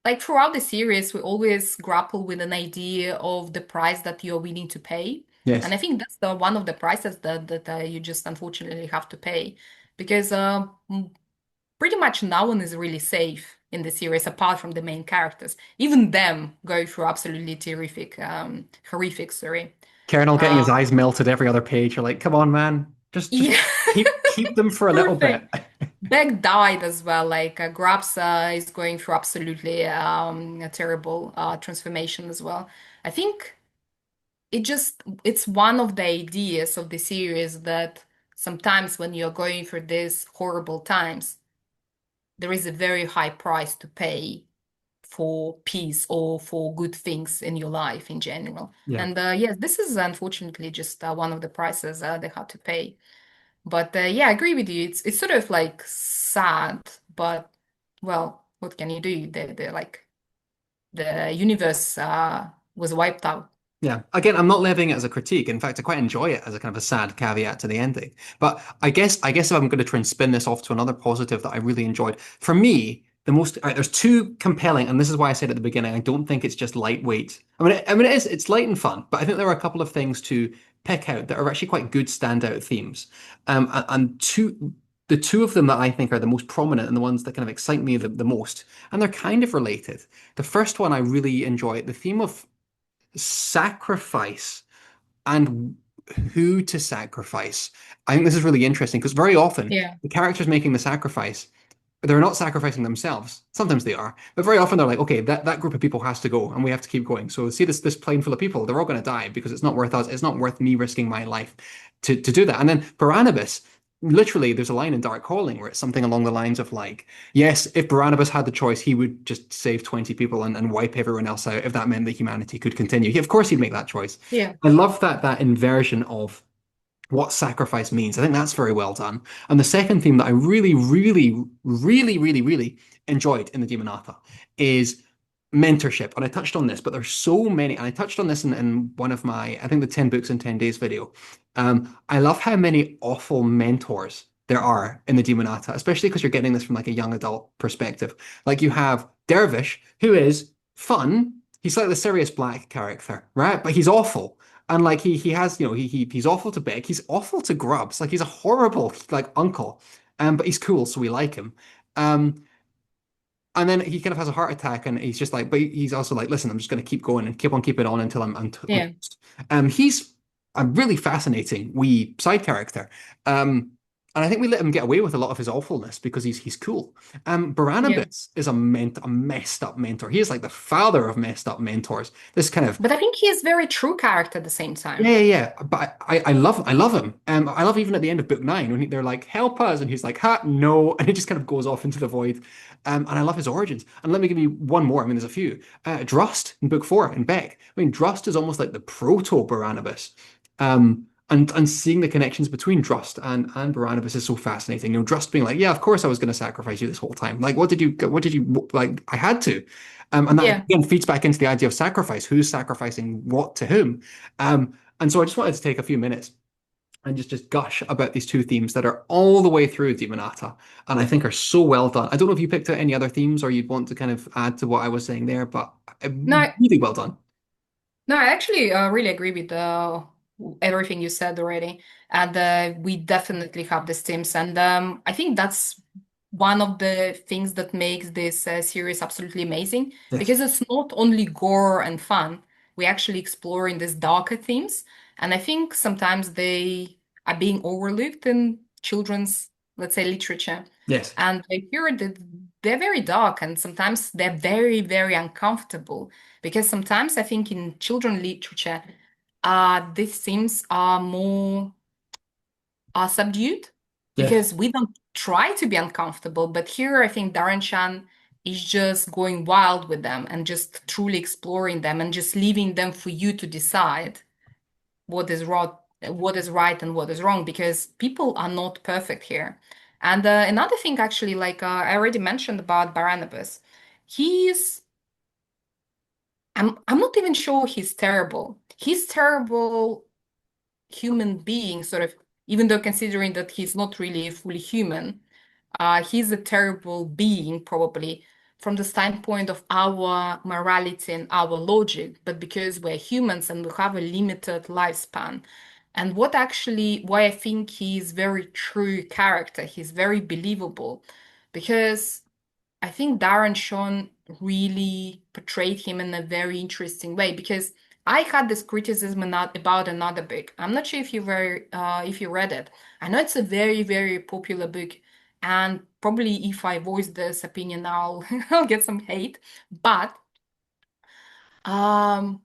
like throughout the series, we always grapple with an idea of the price that you're willing to pay. And Yes. I think that's the one of the prices that you just unfortunately have to pay because pretty much no one is really safe in the series apart from the main characters. Even them go through absolutely horrific, sorry. Colonel getting Uh, his eyes melted every other page. You're like, come on, man. Just yeah, keep them for a poor little bit. thing. Beck died as well. Like Grabs is going through absolutely a terrible transformation as well. I think it's one of the ideas of the series that sometimes when you're going through these horrible times, there is a very high price to pay for peace or for good things in your life in general. Yeah. And yes, this is unfortunately just one of the prices they had to pay. But yeah, I agree with you. It's sort of like sad, but well, what can you do? They're like the universe was wiped out. Yeah. Again, I'm not levying it as a critique. In fact, I quite enjoy it as a kind of a sad caveat to the ending. But I guess if I'm going to try and spin this off to another positive that I really enjoyed, for me, there's two compelling, and this is why I said at the beginning, I don't think it's just lightweight. I mean, it's light and fun, but I think there are a couple of things to pick out that are actually quite good standout themes. And the two of them that I think are the most prominent and the ones that kind of excite me the most, and they're kind of related. The first one I really enjoy, the theme of sacrifice and who to sacrifice. I think this is really interesting because very often Yeah. the characters making the sacrifice, they're not sacrificing themselves. Sometimes they are, but very often they're like, okay, that group of people has to go, and we have to keep going. So see this plane full of people, they're all going to die because it's not worth us. It's not worth me risking my life to do that. And then Barnabas, literally, there's a line in Dark Calling where it's something along the lines of like, yes, if Barnabas had the choice, he would just save 20 people and wipe everyone else out if that meant that humanity could continue. Of course, he'd make that choice. Yeah. I love that inversion of what sacrifice means. I think that's very well done. And the second theme that I really, really, really, really, really enjoyed in the Demonata is mentorship. And I touched on this, but there's so many, and I touched on this in one of my, I think the 10 books in 10 days video. I love how many awful mentors there are in the Demonata, especially because you're getting this from like a young adult perspective. Like you have Dervish, who is fun. He's like the Sirius Black character, right? But he's awful. And like he has, he's awful to Beck. He's awful to Grubs. Like he's a horrible like uncle. But he's cool, so we like him. Um, and then he kind of has a heart attack, and he's just like, but he's also like, listen, I'm just going to keep going and keep on keeping on until I'm Yeah. toast. He's a really fascinating wee side character. Um, And I think we let him get away with a lot of his awfulness because he's cool. Yeah. Barnabas is a messed up mentor. He is like the father of messed up mentors. This kind of But I think he is very true character at the same yeah, time. yeah, yeah. But I love him. I love even at the end of book nine when they're like, "Help us," and he's like, "Ha, no," and he just kind of goes off into the void. And I love his origins. And let me give you one more. I mean, there's a few. Drust in book four in Beck. I mean, Drust is almost like the proto Barnabas. And seeing the connections between Drust and Barnabas is so fascinating. You know, Drust being like, "Yeah, of course I was going to sacrifice you this whole time. Like, what did you like? I had to." And that Yeah. again feeds back into the idea of sacrifice. Who's sacrificing what to whom? And so I just wanted to take a few minutes and just gush about these two themes that are all the way through Demonata, and I think are so well done. I don't know if you picked out any other themes or you'd want to kind of add to what I was saying there, but No, really well done. no, I actually really agree with everything you said already. And we definitely have the themes. And I think that's one of the things that makes this series absolutely amazing Yes, because it's not only gore and fun, we actually explore in these darker themes. And I think sometimes they are being overlooked in children's, let's say, literature. yes, And I hear that they're very dark and sometimes they're very, very uncomfortable. Because sometimes I think in children literature, these themes are more subdued yes, because we don't try to be uncomfortable. But here I think Darren Shan is just going wild with them and just truly exploring them and just leaving them for you to decide what is right and what is wrong, because people are not perfect here. And another thing, actually, like I already mentioned about Barnabas, he's I'm not even sure he's terrible. He's terrible human being, sort of, even though considering that he's not really fully human, he's a terrible being, probably from the standpoint of our morality and our logic, but because we're humans and we have a limited lifespan. And why I think he's very true character, he's very believable, because I think Darren Shan really portrayed him in a very interesting way because I had this criticism about another book. I'm not sure if you read it. I know it's a very, very popular book, and probably if I voice this opinion, I'll get some hate. But um,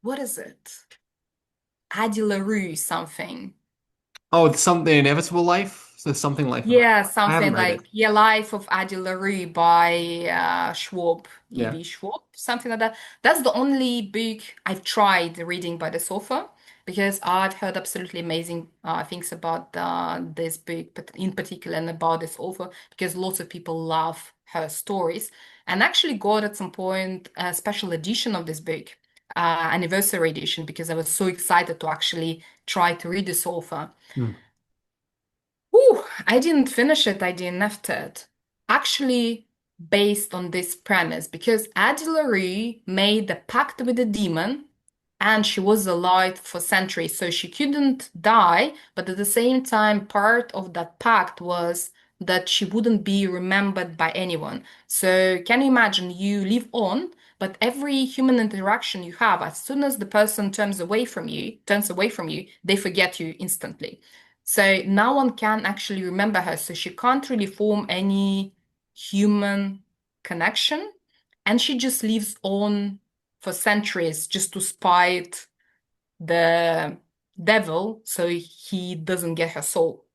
what is it? Adi LaRue something. oh, the inevitable life. So something life of Yeah, I haven't something read it. like Yeah, Life of Adi LaRue by Schwab, Yeah. E.B. Schwab, something like that. That's the only book I've tried reading by this author because I've heard absolutely amazing things about this book, but in particular and about this author because lots of people love her stories. And actually got at some point a special edition of this book, anniversary edition, because I was so excited to actually try to read this author. Hmm. Ooh, I didn't finish it. I DNF'd it. Actually, based on this premise, because Adilary made a pact with a demon and she was alive for centuries, so she couldn't die, but at the same time, part of that pact was that she wouldn't be remembered by anyone. So, can you imagine you live on, but every human interaction you have, as soon as the person turns away from you, they forget you instantly. So no one can actually remember her. So she can't really form any human connection. And she just lives on for centuries just to spite the devil so he doesn't get her soul.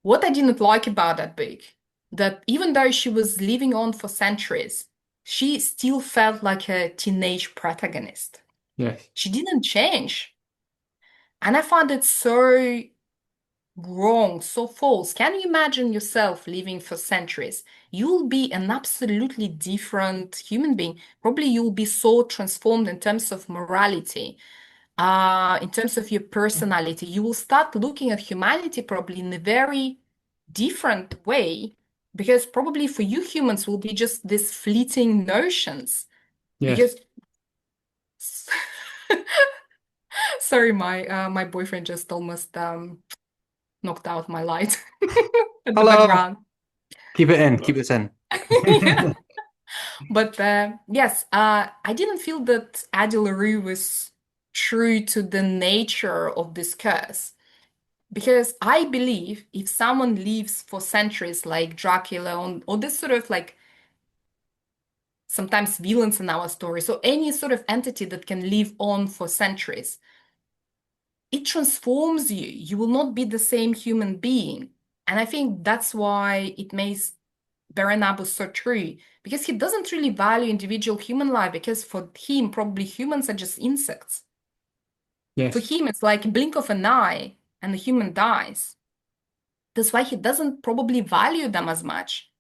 What I didn't like about that book, that even though she was living on for centuries, she still felt like a teenage protagonist. Yes. She didn't change. And I found it so wrong, so false. Can you imagine yourself living for centuries? You'll be an absolutely different human being. Probably you'll be so transformed in terms of morality, in terms of your personality. You will start looking at humanity probably in a very different way, because probably for you humans will be just these fleeting notions. Yes. Because sorry, my boyfriend just almost knocked out my light at the Hello. background. Keep it in. Keep this in. Yeah. But yes, I didn't feel that Adi LaRue was true to the nature of this curse. Because I believe if someone lives for centuries, like Dracula, or this sort of like sometimes villains in our story, so any sort of entity that can live on for centuries, it transforms you. You will not be the same human being. And I think that's why it makes Baron so true, because he doesn't really value individual human life, because for him, probably humans are just insects. For Yes. him, it's like a blink of an eye and the human dies. That's why he doesn't probably value them as much.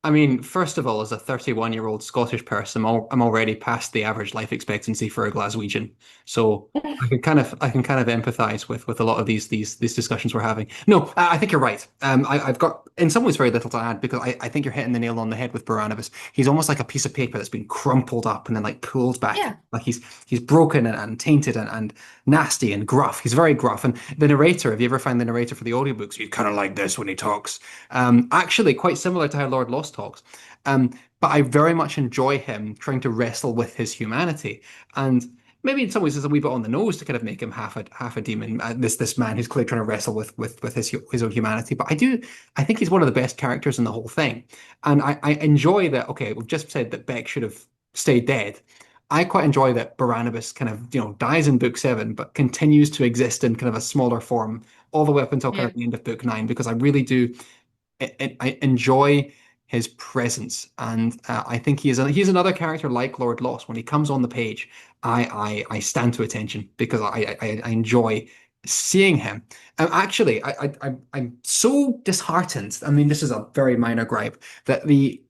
I mean, first of all, as a 31-year-old Scottish person, I'm already past the average life expectancy for a Glaswegian. So I can kind of empathize with a lot of these discussions we're having. No, I think you're right. I've got in some ways very little to add because I think you're hitting the nail on the head with Barnabas. He's almost like a piece of paper that's been crumpled up and then like pulled back. Yeah, Like he's broken and tainted and nasty and gruff. He's very gruff. And the narrator, if you ever find the narrator for the audiobooks, he's kind of like this when he talks. Actually, quite similar to how Lord Lost talks. But I very much enjoy him trying to wrestle with his humanity, and maybe in some ways it's a wee bit on the nose to kind of make him half a demon. This man who's clearly trying to wrestle with his own humanity. But I think he's one of the best characters in the whole thing, and I enjoy that. Okay, we've just said that Beck should have stayed dead. I quite enjoy that Barnabas kind of, dies in book seven, but continues to exist in kind of a smaller form all the way up until kind yeah, of the end of book nine, because I really do I enjoy his presence, and I think he's another character like Lord Lost. When he comes on the page, I stand to attention because I enjoy seeing him. Actually, I'm so disheartened. I mean, this is a very minor gripe that the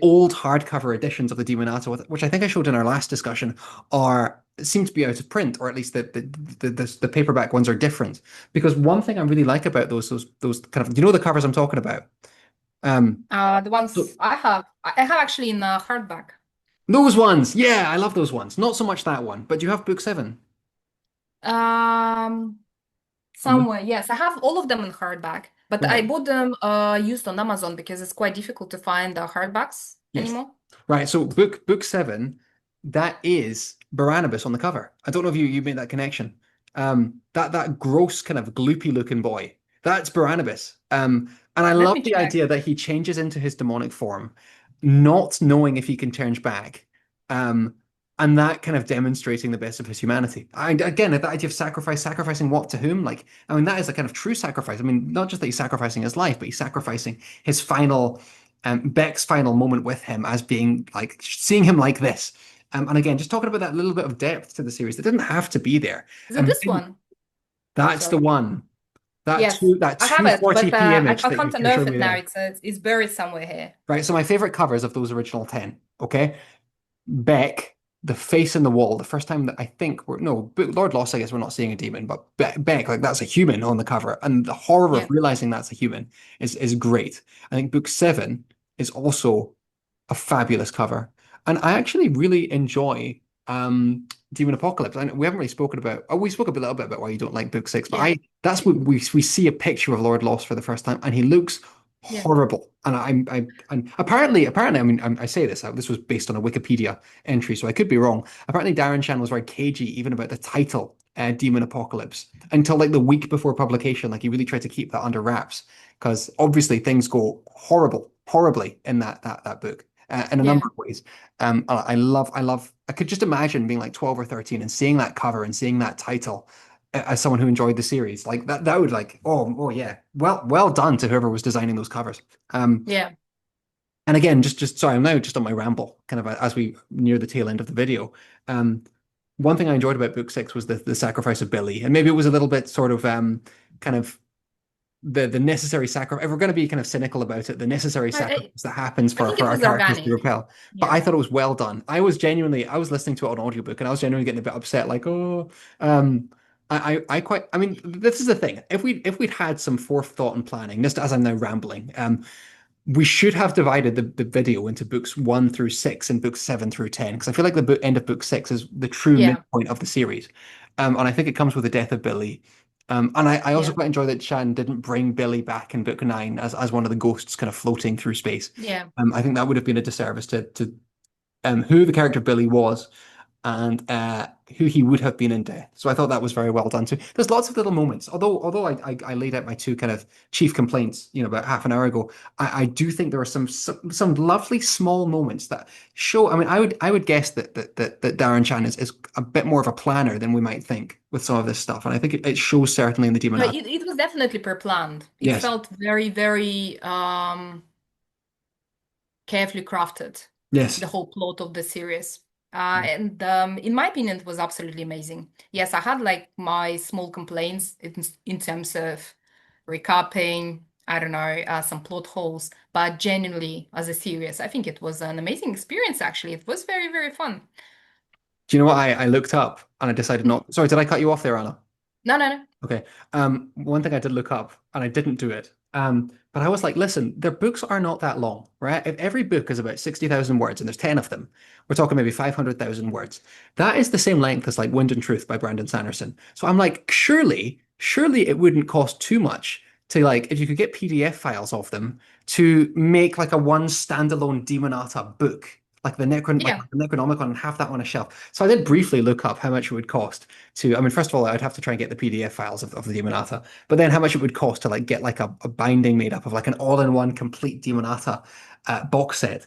old hardcover editions of the Demonata, which I think I showed in our last discussion, are seem to be out of print, or at least the paperback ones are different. Because one thing I really like about those kind of, the covers I'm talking about. the So ones I have actually in hardback. those ones, yeah, I love those ones. Not so much that one, but you have book seven. Um, Um, Somewhere, yes, I have all of them in hardback, but I right. bought them used on Amazon because it's quite difficult to find the hardbacks Yes. anymore. Right. So book seven, that is Barnabas on the cover. I don't know if you made that connection. That gross kind of gloopy looking boy. That's Barnabas. And I Let love me the check. idea that he changes into his demonic form, not knowing if he can change back. Um, and that kind of demonstrating the best of his humanity. Again, the idea of sacrificing what to whom? Like, I mean, that is a kind of true sacrifice. I mean, not just that he's sacrificing his life, but he's sacrificing his final Beck's final moment with him as being like seeing him like this. And again, just talking about that little bit of depth to the series that didn't have to be there. Is it And this one? that's the Sorry. one. Yes, That I have it, but 240p I image that can't you're unearth showing it me now. there. It's buried somewhere here. Right. So my favorite covers of those original 10. Okay. Beck, the face in the wall, the first time that I think we're no, but Lord Lost, I guess we're not seeing a demon, but Beck, like that's a human on the cover. And the horror of Yeah, realizing that's a human is great. I think book seven is also a fabulous cover. And I actually really enjoy Demon Apocalypse. And we haven't really spoken about, oh, we spoke a little bit about why you don't like book six, but yeah, that's what we see a picture of Lord Lost for the first time, and he looks yeah, horrible. And and apparently, I mean, I say this, this was based on a Wikipedia entry, so I could be wrong. Apparently, Darren Shan was very cagey even about the title, Demon Apocalypse, until like the week before publication. Like he really tried to keep that under wraps because obviously things go horribly in that book in a number yeah, of ways. I could just imagine being like 12 or 13 and seeing that cover and seeing that title as someone who enjoyed the series. Like that would like, oh yeah. Well done to whoever was designing those covers. Um, yeah, and again, just sorry, I'm now just on my ramble, kind of as we near the tail end of the video. Um, one thing I enjoyed about book six was the sacrifice of Billy, and maybe it was a little bit sort of kind of the necessary sacrifice. If we're going to be kind of cynical about it, the necessary I, I sacrifice that happens I think it for our was characters to organic. repel. But Yeah, I thought it was well done. I was listening to it on audiobook, and I was genuinely getting a bit upset, like, oh, um, I quite. I mean, this is the thing. If we'd had some forethought and planning, just as I'm now rambling, we should have divided the video into books one through six and books seven through 10, because I feel like the end of book six is the true yeah, midpoint of the series. And I think it comes with the death of Billy. And I also yeah, quite enjoy that Shan didn't bring Billy back in book nine as one of the ghosts kind of floating through space. yeah, I think that would have been a disservice to who the character Billy was. and who he would have been in death. So I thought that was very well done too. There's lots of little moments. Although I laid out my two kind of chief complaints, about half an hour ago, I do think there are some lovely small moments that show. I mean, I would guess that Darren Shan is a bit more of a planner than we might think with some of this stuff, and I think it shows certainly in the No, Demonata. it was definitely pre-planned. It Yes, felt very, very carefully crafted, yes. the whole plot of the series. And in my opinion, it was absolutely amazing. Yes, I had like my small complaints in terms of recapping, I don't know, some plot holes, but genuinely, as a series, I think it was an amazing experience, actually. It was very, very fun. Do you know what I looked up and I decided not. Sorry, did I cut you off there, Anna? No, no, no. Okay. One thing I did look up, and I didn't do it. But I was like, listen, their books are not that long, right? If every book is about 60,000 words and there's 10 of them, we're talking maybe 500,000 words. That is the same length as like Wind and Truth by Brandon Sanderson. So I'm like, surely it wouldn't cost too much to like, if you could get PDF files of them to make like a one standalone Demonata book, like Yeah. the Necronomicon and have that on a shelf. So I did briefly look up how much it would cost to, I mean, first of all, I'd have to try and get the PDF files of the Demonata, but then how much it would cost to like get like a binding made up of like an all-in-one complete Demonata box set.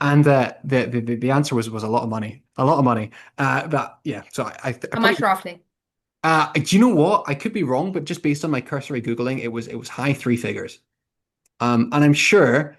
And the answer was a lot of money, a lot of money. But yeah, so I How probably much roughly? do you know what? I could be wrong, but just based on my cursory Googling, it was high three figures. And I'm sure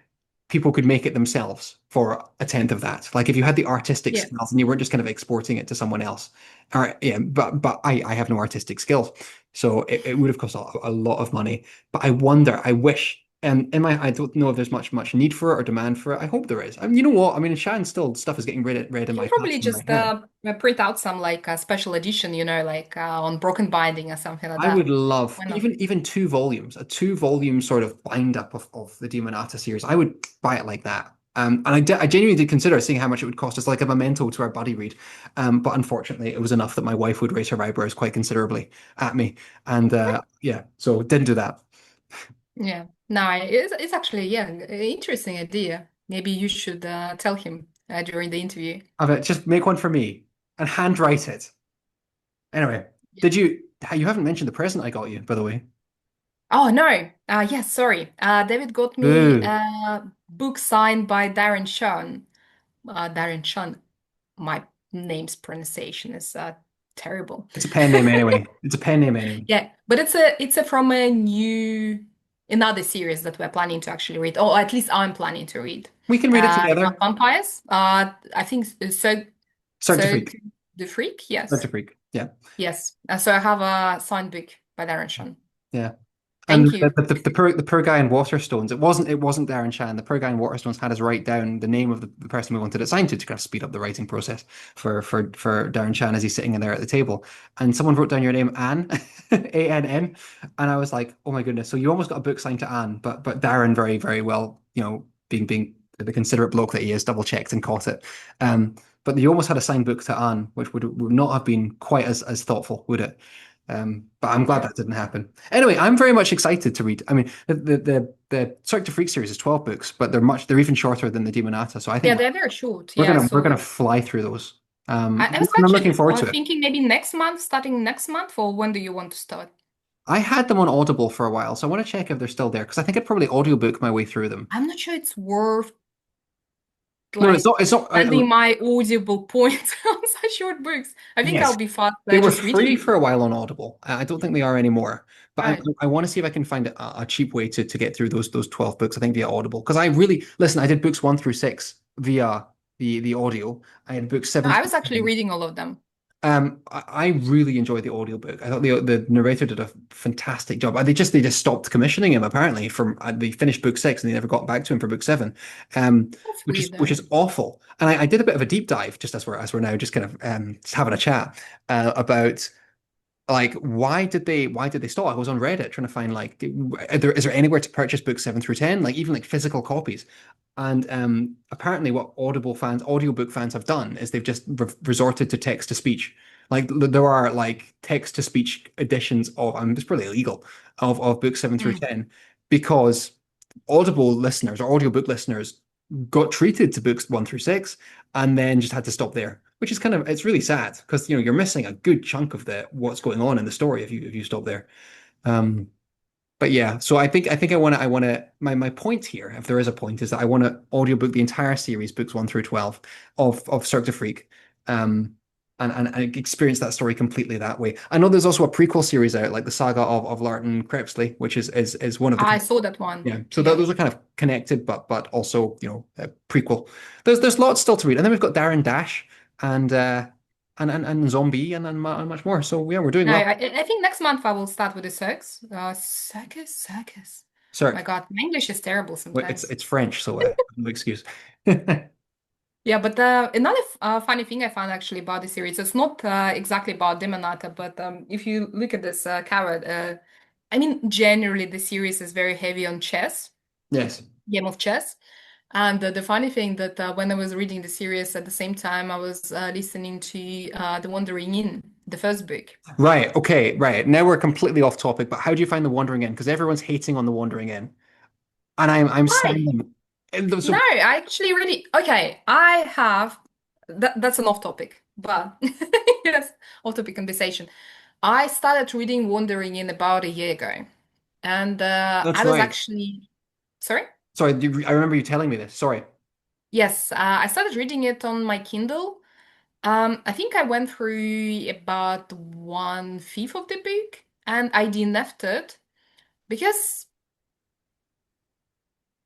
people could make it themselves for a tenth of that. Like if you had the artistic Yeah. skills and you weren't just kind of exporting it to someone else. Or yeah, but I have no artistic skills. So it would have cost a lot of money. But I wonder, I wish, and I don't know if there's much need for it or demand for it. I hope there is. I mean, you know what? I mean, in Shan still stuff is getting read in You my can class probably in my just head. print out some like a special edition, like on broken binding or something like I would that. love Why not? even two volumes, a two-volume sort of bind up of the Demonata series. I would buy it like that. And I genuinely did consider seeing how much it would cost as like a memento to our buddy read. But unfortunately, it was enough that my wife would raise her eyebrows quite considerably at me. And yeah, so didn't do that. Yeah. No, it's actually, yeah, an interesting idea. Maybe you should tell him during the interview. Have it, just make one for me and handwrite it. Anyway, Yeah. did you haven't mentioned the present I got you, by the way. Oh no. Yes, sorry. David got me Boo. a book signed by Darren Shan. Darren Shan. My name's pronunciation is terrible. It's a pen name anyway. It's a pen name anyway. Yeah, but it's a from a new another series that we're planning to actually read, or at least I'm planning to read. We can read it About together. vampires. I think Start to so freak. the Freak. Start to Yes, freak. Yeah. yes. So I have a signed book by Darren Shan. Yeah. And Thank you. the poor guy in Waterstones, it wasn't Darren Shan. The poor guy in Waterstones had us write down the name of the person we wanted it signed to kind of speed up the writing process for Darren Shan as he's sitting in there at the table. And someone wrote down your name, Anne, Ann, and I was like, oh my goodness. So you almost got a book signed to Anne, but Darren very, very well, being the considerate bloke that he is, double checked and caught it. Um, but you almost had a signed book to Anne, which would not have been quite as thoughtful, would it? But I'm glad Yeah, that didn't happen. Anyway, I'm very much excited to read. I mean, the Cirque du Freak series is 12 books, but they're even shorter than the Demonata. So I yeah, think they're very short. we're Yeah, gonna so fly through those. I And was I'm looking actually forward to it. thinking maybe next month, starting next month, or when do you want to start? I had them on Audible for a while, so I want to check if they're still there because I think I'd probably audiobook my way through them. I'm not sure it's worth No, it's like not. It's not. spending my audible points on such short books. I think I'll Yes, be fast they were just reading free it. for a while on Audible. I don't think they are anymore. But I, Right. I want to see if I can find a cheap way to get through those 12 books. I think via Audible because I really listen. I did books 1 through 6 via the audio. I had books seven I through was actually 10. reading all of them. I really enjoyed the audiobook. I thought the narrator did a fantastic job. They just stopped commissioning him apparently from they finished book 6 and they never got back to him for book 7, um, That's which is weird which though. is awful. And I did a bit of a deep dive just as we're now just kind of just having a chat about like why did they stop? I was on Reddit trying to find like is there anywhere to purchase books 7 through 10, like even like physical copies. And apparently what audiobook fans have done is they've just resorted to text to speech. Like there are like text to speech editions of, it's probably illegal, of books 7 through Mm. 10 because Audible listeners or audiobook listeners got treated to books 1 through 6 and then just had to stop there. which is kind of it's really sad because you're missing a good chunk of the what's going on in the story if you stop there. Um, but yeah, so I think I want to my point here, if there is a point, is that I want to audiobook the entire series, books 1 through 12 of Cirque du Freak, um, and experience that story completely that way. I know there's also a prequel series out, like the saga of Larton Crepsley, which is one of the I saw that one. yeah. So Yeah. those are kind of connected, but also a prequel. There's lots still to read, and then we've got Darren Dash and and Zombie and much more. So yeah, we're doing No, well. I think next month I will start with the circus. Circus. My Cirque. God, my English is terrible Well, it's sometimes. it's French, so no excuse. Yeah, but another funny thing I found actually about the series, it's not exactly about Demonata, but if you look at this cover, I mean, generally the series is very heavy on chess, Yes. game of chess. And the funny thing that when I was reading the series at the same time, I was listening to The Wandering Inn, the first book. Right. Okay. Right. Now we're completely off topic, but how do you find the Wandering Inn? Because everyone's hating on the Wandering Inn, and I'm Why? standing. No, So I actually really okay. I have that's an off topic, but yes, off topic conversation. I started reading Wandering in about a year ago, and that's I was right. actually sorry. Sorry, I remember you telling me this. Sorry. Yes, I started reading it on my Kindle. I think I went through about 1/5 of the book, and I DNF'd it because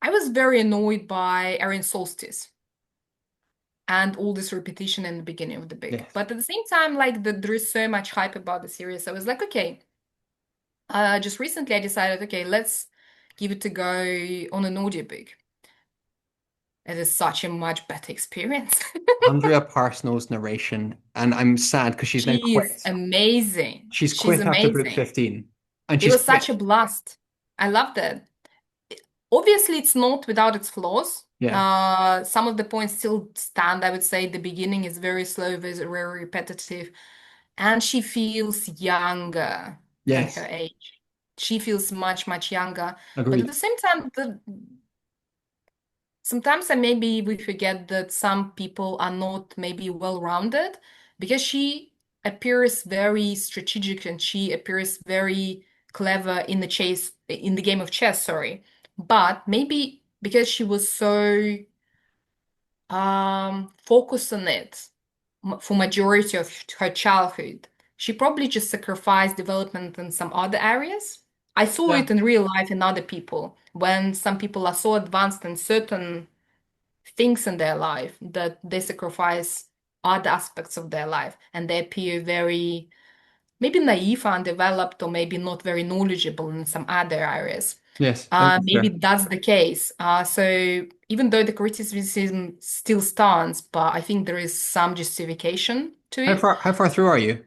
I was very annoyed by Erin Solstice and all this repetition in the beginning of the book. Yes. But at the same time, like there is so much hype about the series, I was like, okay. Just recently, I decided, okay, let's give it a go on an audiobook. It is such a much better experience. Andrea Parsons' narration, and I'm sad because she's now She is quit. amazing. She's She's quit after book amazing. 15, and It she's was quit. such a blast. I loved it. Obviously, it's not without its flaws. Yeah. Some of the points still stand. I would say the beginning is very slow, very repetitive, and she feels younger than her Yes. age. She feels much, much younger. But at Agreed. the same time, sometimes I maybe we forget that some people are not maybe well-rounded because she appears very strategic and she appears very clever in the chase in the game of chess, sorry. But maybe because she was so focused on it for majority of her childhood, she probably just sacrificed development in some other areas. I saw Yeah. it in real life in other people when some people are so advanced in certain things in their life that they sacrifice other aspects of their life and they appear very maybe naive and undeveloped or maybe not very knowledgeable in some other areas. Yes. I think it's Maybe fair. that's the case. So even though the criticism still stands, but I think there is some justification to How it. far through are you?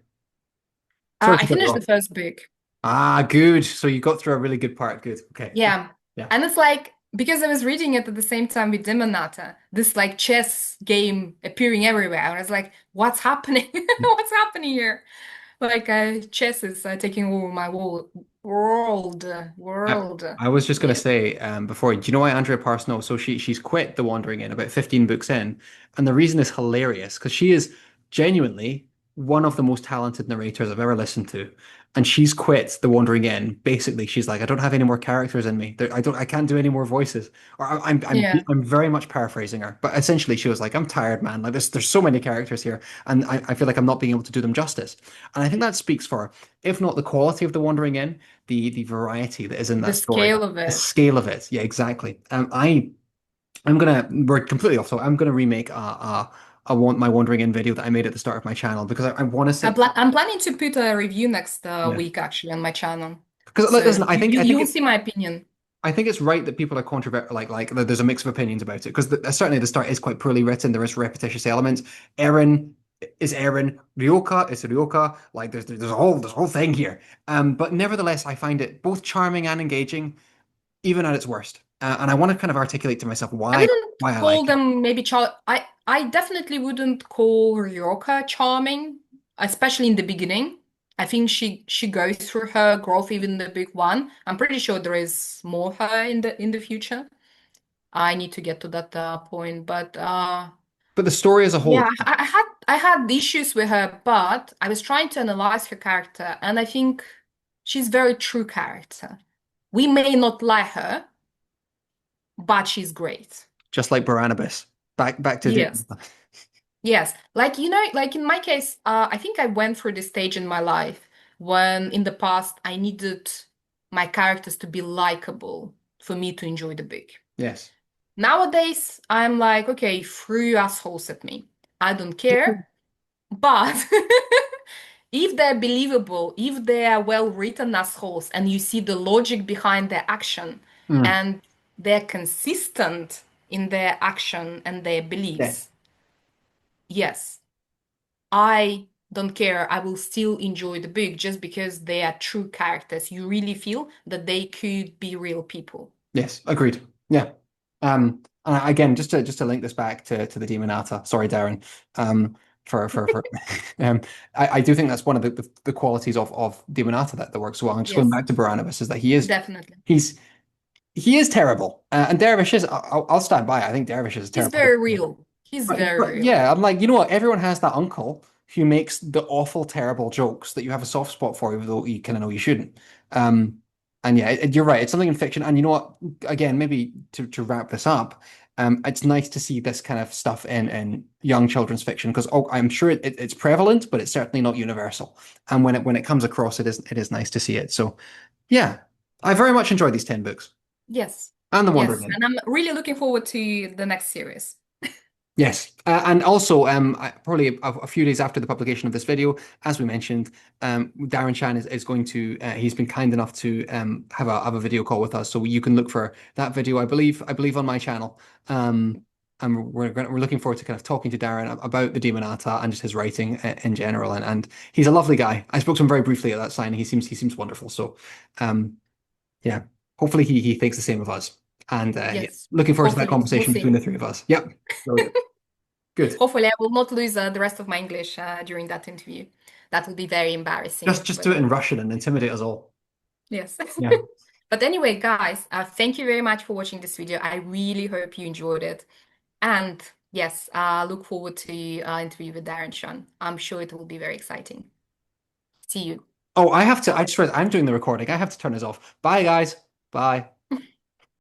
Sorry I to cut you finished the off. first book. Ah, good. So you got through a really good part. Good. Okay. Yeah. Yeah. And it's like because I was reading it at the same time with Demonata, this like chess game appearing everywhere. I was like, what's happening? What's happening here? Like chess is taking over my I, world. I was just going to Yes. say before, do you know why Andrea Parsons? So she's quit The Wandering Inn about 15 books in, and the reason is hilarious because she is genuinely one of the most talented narrators I've ever listened to, and she's quit The Wandering Inn. Basically, she's like, I don't have any more characters in me. I can't do any more voices. Or Yeah. I'm very much paraphrasing her, but essentially she was like, I'm tired, man. Like there's so many characters here, and I feel like I'm not being able to do them justice. And I think that speaks for, if not the quality of The Wandering Inn, the variety that is in The that story, scale of the it. scale of it. Yeah, exactly. I'm gonna we're completely off. So I'm gonna remake a want my wandering in video that I made at the start of my channel because I want to sit. I'm planning to put a review next Yeah, week actually on my channel. because So listen, you you'll see my opinion. I think it's right that people are controversial. There's a mix of opinions about it because certainly the start is quite poorly written. There is repetitious elements. Erin is Erin. Ryoka is Ryoka. Like there's a whole thing here. But nevertheless, I find it both charming and engaging, even at its worst. And I want to kind of articulate to myself I wouldn't why I call like it. them maybe I definitely wouldn't call Ryoka charming, especially in the beginning. I think she goes through her growth even in the big one. I'm pretty sure there is more her in the future. I need to get to that point, but But the story as a whole, yeah, I had I had issues with her, but I was trying to analyze her character, and I think she's very true character. We may not like her, but she's great. Just like Barnabas. Back to Yes. Demonata. Yes. Like, like in my case, I think I went through this stage in my life when in the past I needed my characters to be likable for me to enjoy the book. Yes. Nowadays, I'm like, okay, threw assholes at me. I don't care. But if they're believable, if they are well written assholes, and you see the logic behind their action, Mm. and they're consistent in their action and their Yes. beliefs, yes, I don't care. I will still enjoy the book just because they are true characters. You really feel that they could be real people. Yes. Agreed. Yeah. And again, just to link this back to the Demonata. Sorry, Darren. Um, for I do think that's one of the qualities of Demonata that works well. And just going Yes, back to Barnabas is that definitely. he's he is terrible. And Dervish is I'll stand by it. I think Dervish is a He's terrible. very real. He's very But real. yeah, I'm like, you know what? Everyone has that uncle who makes the awful, terrible jokes that you have a soft spot for, even though you kind of know you shouldn't. Um, and yeah, you're right. It's something in fiction. And you know what? Again, maybe to wrap this up, it's nice to see this kind of stuff in young children's fiction because I'm sure it's prevalent, but it's certainly not universal. And when it comes across, it is nice to see it. So yeah, I very much enjoyed these 10 books Yes. and the Wonder Yes. Again. And I'm really looking forward to the next series. Yes, and also probably a few days after the publication of this video, as we mentioned, Darren Shan is going to. He's been kind enough to have a video call with us, so you can look for that video. I believe on my channel. And we're looking forward to kind of talking to Darren about the Demonata and just his writing in general. And he's a lovely guy. I spoke to him very briefly at that signing. He seems wonderful. So, um, yeah, hopefully he thinks the same of us. And yeah, Yes. looking forward to that Hopefully. We'll conversation between see. the three of us. Yep, brilliant. Good. Hopefully, I will not lose the rest of my English during that interview. That would be very Just embarrassing. just But do it in Russian and intimidate us all. yes. Yeah. But anyway, guys, thank you very much for watching this video. I really hope you enjoyed it. And yes, look forward to interview with Darren Shan. I'm sure it will be very exciting. See you. Oh, I have to. I Bye. just realized I'm doing the recording. I have to turn this off. Bye, guys. Bye.